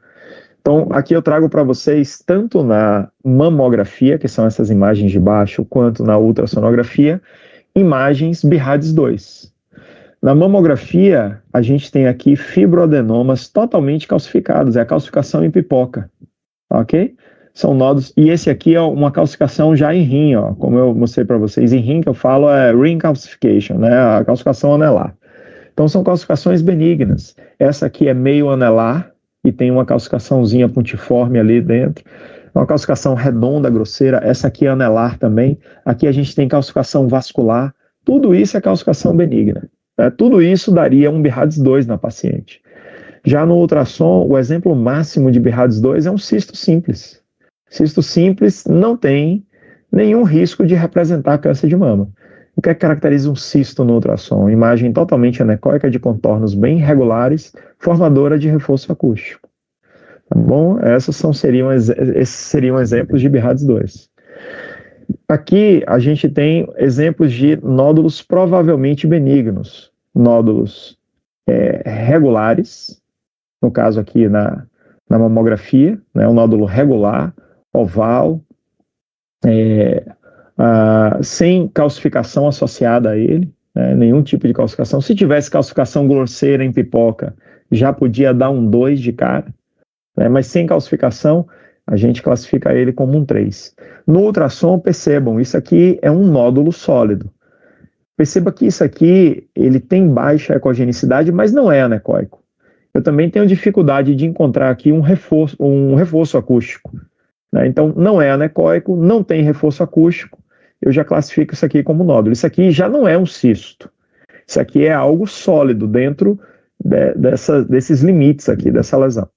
Então, aqui eu trago para vocês, tanto na mamografia, que são essas imagens de baixo, quanto na ultrassonografia, imagens BIRADS 2. Na mamografia, a gente tem aqui fibroadenomas totalmente calcificados, é a calcificação em pipoca, ok? São nódulos, e esse aqui é uma calcificação já em rim, ó, como eu mostrei para vocês. Em rim, que eu falo, é ring calcification, né, a calcificação anelar. Então, são calcificações benignas. Essa aqui é meio anelar, e tem uma calcificaçãozinha pontiforme ali dentro. Uma calcificação redonda, grosseira. Essa aqui é anelar também. Aqui a gente tem calcificação vascular. Tudo isso é calcificação benigna. Né? Tudo isso daria um BIRADS 2 na paciente. Já no ultrassom, o exemplo máximo de BIRADS 2 é um cisto simples. Cisto simples não tem nenhum risco de representar câncer de mama. O que é que caracteriza um cisto no ultrassom? Imagem totalmente anecoica de contornos bem regulares, formadora de reforço acústico. Tá bom? Esses seriam exemplos de BIRADS 2. Aqui a gente tem exemplos de nódulos provavelmente benignos. Nódulos regulares, no caso aqui na mamografia, né, um nódulo regular, oval, sem calcificação associada a ele, né, nenhum tipo de calcificação. Se tivesse calcificação grosseira em pipoca, já podia dar um 2 de cara, né, mas sem calcificação, a gente classifica ele como um 3. No ultrassom, percebam, isso aqui é um nódulo sólido. Perceba que isso aqui, ele tem baixa ecogenicidade, mas não é anecoico. Eu também tenho dificuldade de encontrar aqui um reforço acústico. Né? Então, não é anecoico, não tem reforço acústico, eu já classifico isso aqui como nódulo. Isso aqui já não é um cisto. Isso aqui é algo sólido dentro desses limites aqui, dessa lesão.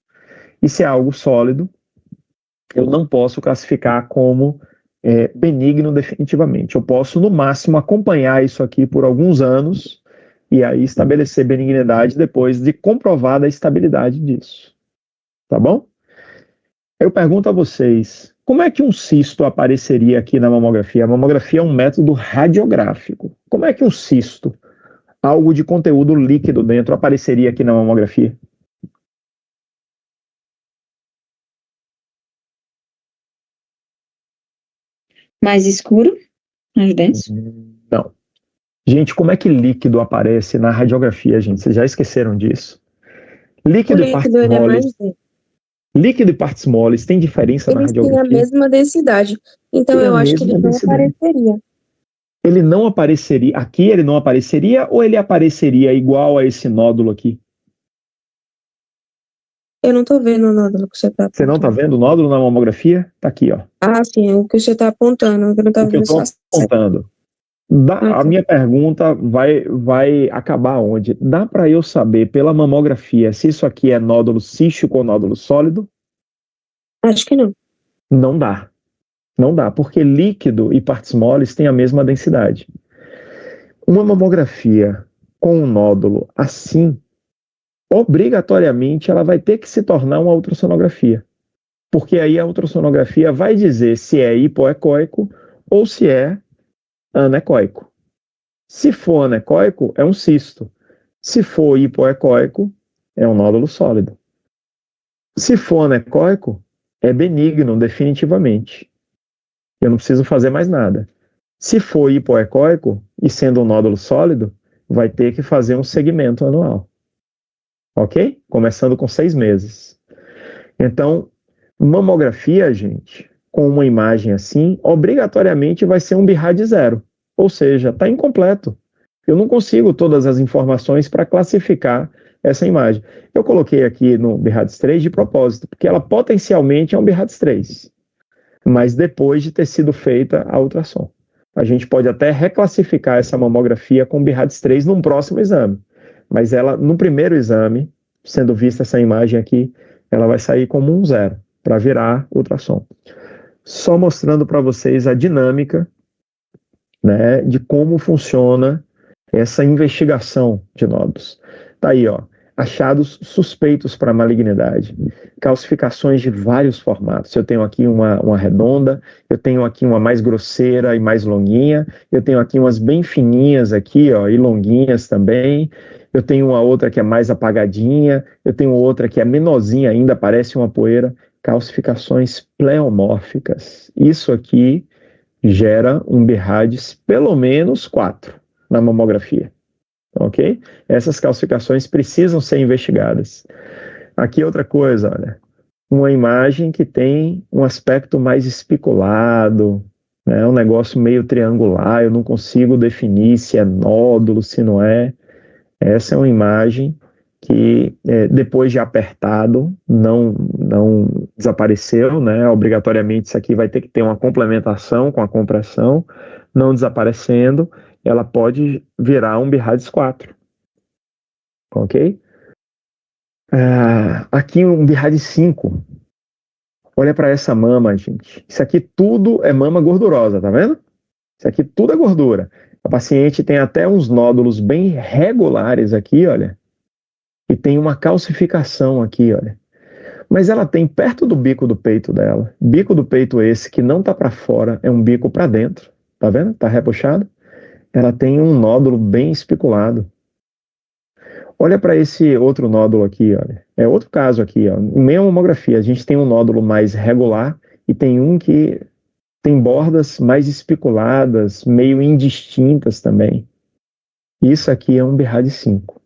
E se é algo sólido, eu não posso classificar como benigno definitivamente. Eu posso, no máximo, acompanhar isso aqui por alguns anos e aí estabelecer benignidade depois de comprovada a estabilidade disso. Tá bom? Eu pergunto a vocês, como é que um cisto apareceria aqui na mamografia? A mamografia é um método radiográfico. Como é que um cisto, algo de conteúdo líquido dentro, apareceria aqui na mamografia? Mais escuro? Mais denso? Não. Gente, como é que líquido aparece na radiografia, gente? Vocês já esqueceram disso? Líquido e partes ele é mais moles. denso. Líquido e partes moles tem diferença na Eles têm a radiografia? mesma densidade. Então Tem a eu acho que mesma ele não densidade. apareceria. Ele não apareceria, aqui ele não apareceria ou ele apareceria igual a esse nódulo aqui? Eu não tô vendo o nódulo que você tá apontando. Você não está vendo o nódulo na mamografia? Tá aqui, ó. Ah, sim, o que você tá apontando. Eu não O tava que eu vendo estou só. apontando. A minha pergunta vai acabar onde? Dá para eu saber pela mamografia se isso aqui é nódulo cístico ou nódulo sólido? Acho que não. Não dá. Não dá, porque líquido e partes moles têm a mesma densidade. Uma mamografia com um nódulo assim, obrigatoriamente ela vai ter que se tornar uma ultrassonografia. Porque aí a ultrassonografia vai dizer se é hipoecóico ou se é anecoico. Se for anecoico, é um cisto. Se for hipoecóico, é um nódulo sólido. Se for anecoico, é benigno, definitivamente. Eu não preciso fazer mais nada. Se for hipoecóico, e sendo um nódulo sólido, vai ter que fazer um segmento anual. Ok? Começando com 6 meses. Então, mamografia, gente, com uma imagem assim, obrigatoriamente vai ser um BIRAD 0. Ou seja, está incompleto. Eu não consigo todas as informações para classificar essa imagem. Eu coloquei aqui no BIRADS 3 de propósito, porque ela potencialmente é um BIRADS 3, mas depois de ter sido feita a ultrassom. A gente pode até reclassificar essa mamografia com BIRADS 3 num próximo exame, mas ela, no primeiro exame, sendo vista essa imagem aqui, ela vai sair como um 0, para virar ultrassom. Só mostrando para vocês a dinâmica, né, de como funciona essa investigação de nódulos. Tá aí, ó, achados suspeitos para malignidade, calcificações de vários formatos. Eu tenho aqui uma redonda, eu tenho aqui uma mais grosseira e mais longuinha, eu tenho aqui umas bem fininhas aqui, ó, e longuinhas também. Eu tenho uma outra que é mais apagadinha, eu tenho outra que é menorzinha ainda, parece uma poeira. Calcificações pleomórficas. Isso aqui gera um BIRADS pelo menos 4 na mamografia, ok? Essas calcificações precisam ser investigadas. Aqui outra coisa, olha, uma imagem que tem um aspecto mais especulado, né, um negócio meio triangular, eu não consigo definir se é nódulo, se não é. Essa é uma imagem que depois de apertado não desapareceu, né? Obrigatoriamente isso aqui vai ter que ter uma complementação com a compressão, não desaparecendo, ela pode virar um BIRADS 4, ok? Aqui um BIRADS 5, olha para essa mama, gente, isso aqui tudo é mama gordurosa, tá vendo? Isso aqui tudo é gordura. A paciente tem até uns nódulos bem regulares aqui, olha, e tem uma calcificação aqui, olha. Mas ela tem perto do bico do peito dela, bico do peito esse que não tá para fora, é um bico para dentro, tá vendo? Tá repuxado. Ela tem um nódulo bem especulado. Olha para esse outro nódulo aqui, olha. É outro caso aqui, ó. Em meia mamografia, a gente tem um nódulo mais regular e tem um que tem bordas mais especuladas, meio indistintas também. Isso aqui é um BIRADS 5.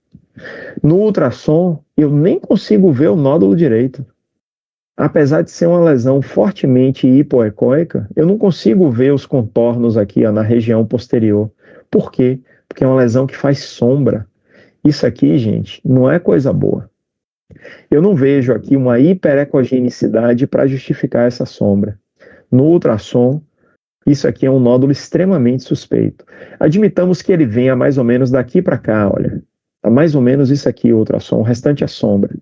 No ultrassom, eu nem consigo ver o nódulo direito. Apesar de ser uma lesão fortemente hipoecóica, eu não consigo ver os contornos aqui, ó, na região posterior. Por quê? Porque é uma lesão que faz sombra. Isso aqui, gente, não é coisa boa. Eu não vejo aqui uma hiperecogenicidade para justificar essa sombra. No ultrassom, isso aqui é um nódulo extremamente suspeito. Admitamos que ele venha mais ou menos daqui para cá, olha. Tá mais ou menos isso aqui, o ultrassom, o restante é sombra.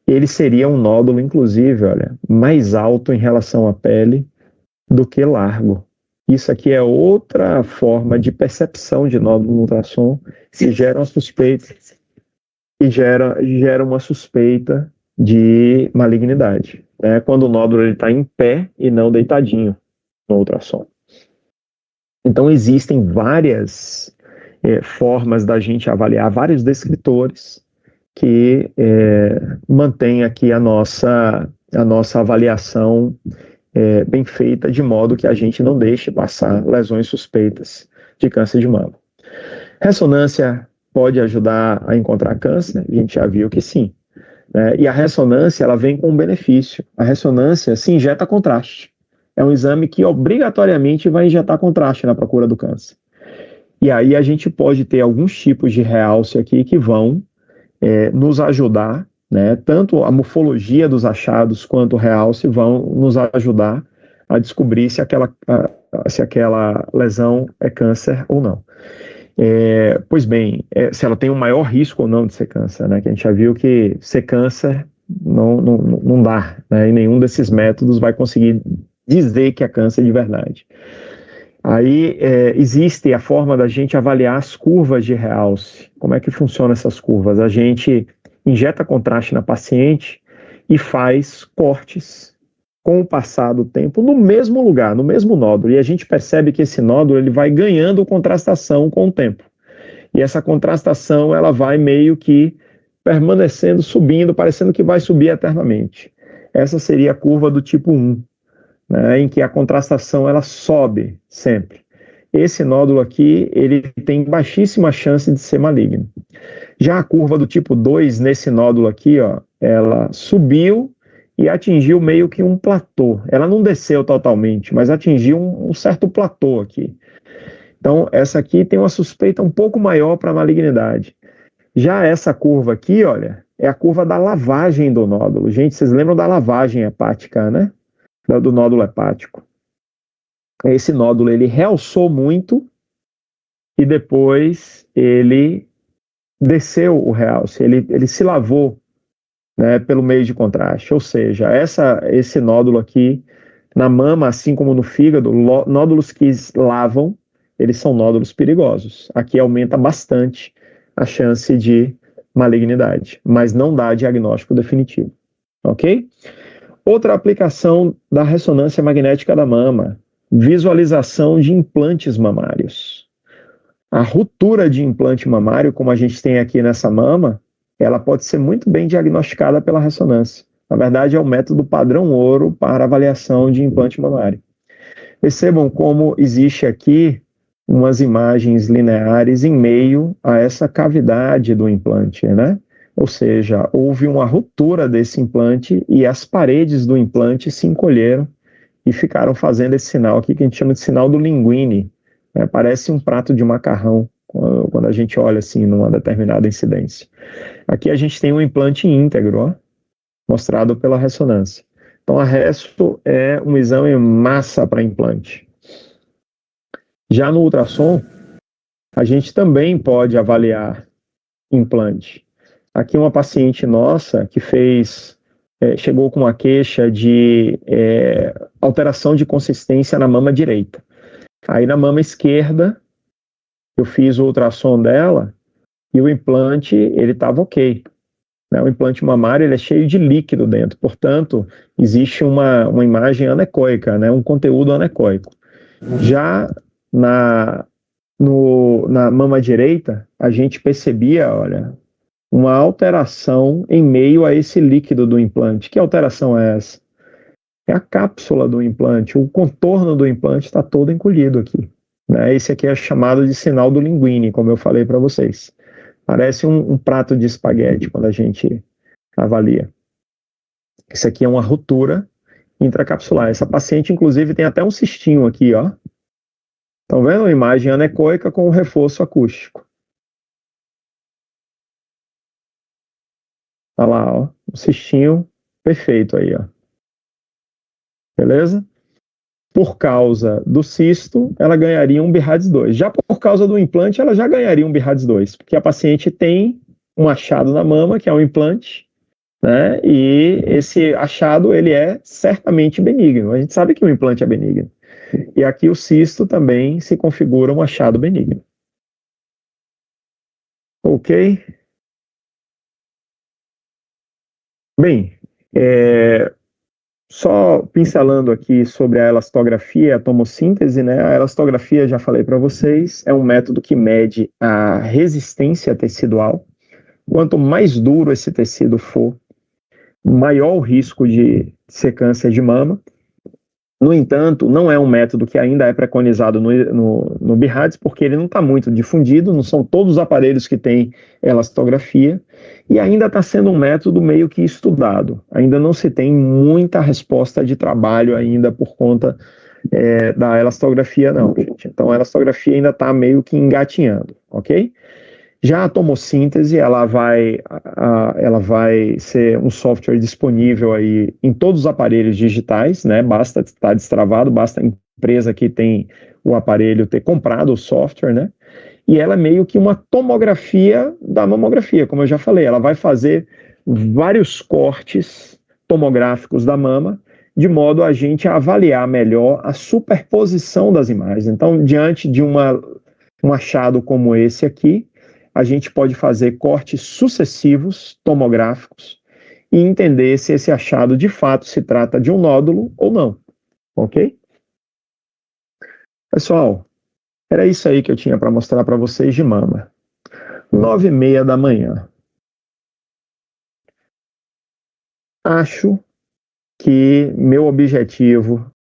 Ele seria um nódulo, inclusive, olha, mais alto em relação à pele do que largo. Isso aqui é outra forma de percepção de nódulo no ultrassom que gera uma suspeita, que gera uma suspeita de malignidade, né? Quando o nódulo está em pé e não deitadinho no ultrassom. Então existem várias formas da gente avaliar, vários descritores que mantém aqui a nossa avaliação bem feita, de modo que a gente não deixe passar lesões suspeitas de câncer de mama. Ressonância pode ajudar a encontrar câncer? A gente já viu que sim. né? E a ressonância, ela vem com um benefício. A ressonância se injeta contraste. É um exame que obrigatoriamente vai injetar contraste na procura do câncer. E aí a gente pode ter alguns tipos de realce aqui que vão nos ajudar, né? Tanto a morfologia dos achados quanto o realce vão nos ajudar a descobrir se aquela lesão é câncer ou não. Pois bem, se ela tem um maior risco ou não de ser câncer, né? Que a gente já viu que ser câncer não dá, né? E nenhum desses métodos vai conseguir dizer que é câncer de verdade. Aí existe a forma da gente avaliar as curvas de realce. Como é que funcionam essas curvas? A gente injeta contraste na paciente e faz cortes com o passar do tempo no mesmo lugar, no mesmo nódulo. E a gente percebe que esse nódulo ele vai ganhando contrastação com o tempo. E essa contrastação ela vai meio que permanecendo, subindo, parecendo que vai subir eternamente. Essa seria a curva do tipo 1. Né, em que a contrastação ela sobe sempre. Esse nódulo aqui, ele tem baixíssima chance de ser maligno. Já a curva do tipo 2, nesse nódulo aqui, ó, ela subiu e atingiu meio que um platô. Ela não desceu totalmente, mas atingiu um certo platô aqui. Então, essa aqui tem uma suspeita um pouco maior para malignidade. Já essa curva aqui, olha, é a curva da lavagem do nódulo. Gente, vocês lembram da lavagem hepática, né? Do nódulo hepático. Esse nódulo ele realçou muito e depois ele desceu o realce, ele se lavou, né, pelo meio de contraste, ou seja, esse nódulo aqui na mama, assim como no fígado, nódulos que lavam, eles são nódulos perigosos. Aqui aumenta bastante a chance de malignidade, mas não dá diagnóstico definitivo, ok? Outra aplicação da ressonância magnética da mama, visualização de implantes mamários. A ruptura de implante mamário, como a gente tem aqui nessa mama, ela pode ser muito bem diagnosticada pela ressonância. Na verdade, é o método padrão ouro para avaliação de implante mamário. Percebam como existe aqui umas imagens lineares em meio a essa cavidade do implante, né? Ou seja, houve uma ruptura desse implante e as paredes do implante se encolheram e ficaram fazendo esse sinal aqui que a gente chama de sinal do linguine. Né? Parece um prato de macarrão quando a gente olha assim numa determinada incidência. Aqui a gente tem um implante íntegro, ó, mostrado pela ressonância. Então a resto é um exame massa para implante. Já no ultrassom, a gente também pode avaliar implante. Aqui uma paciente nossa que chegou com uma queixa de alteração de consistência na mama direita. Aí na mama esquerda, eu fiz o ultrassom dela e o implante, ele estava ok. Né? O implante mamário, ele é cheio de líquido dentro, portanto, existe uma imagem anecoica, né? Um conteúdo anecoico. Já na mama direita, a gente percebia, olha, uma alteração em meio a esse líquido do implante. Que alteração é essa? É a cápsula do implante, o contorno do implante está todo encolhido aqui. Né? Esse aqui é chamado de sinal do linguine, como eu falei para vocês. Parece um prato de espaguete quando a gente avalia. Isso aqui é uma ruptura intracapsular. Essa paciente, inclusive, tem até um cistinho aqui, ó. Estão vendo? Uma imagem anecoica com um reforço acústico. Olha lá, ó, um cistinho perfeito aí, ó. Beleza? Por causa do cisto, ela ganharia um BIRADS 2. Já por causa do implante, ela já ganharia um BIRADS 2, porque a paciente tem um achado na mama, que é um implante, né? E esse achado, ele é certamente benigno. A gente sabe que o implante é benigno. E aqui o cisto também se configura um achado benigno. Ok? Bem, só pincelando aqui sobre a elastografia e a tomossíntese, né? A elastografia, já falei para vocês, é um método que mede a resistência tecidual. Quanto mais duro esse tecido for, maior o risco de ser câncer de mama. No entanto, não é um método que ainda é preconizado no BIRADS, porque ele não está muito difundido, não são todos os aparelhos que têm elastografia, e ainda está sendo um método meio que estudado. Ainda não se tem muita resposta de trabalho ainda por conta da elastografia, não, gente. Então, a elastografia ainda está meio que engatinhando, ok? Já a tomossíntese, ela vai ser um software disponível aí em todos os aparelhos digitais, né? Basta estar destravado, basta a empresa que tem o aparelho ter comprado o software, né? E ela é meio que uma tomografia da mamografia, como eu já falei. Ela vai fazer vários cortes tomográficos da mama, de modo a gente avaliar melhor a superposição das imagens. Então, diante de um achado como esse aqui, a gente pode fazer cortes sucessivos tomográficos e entender se esse achado de fato se trata de um nódulo ou não, ok? Pessoal, era isso aí que eu tinha para mostrar para vocês de mama. 9h30 da manhã. Acho que meu objetivo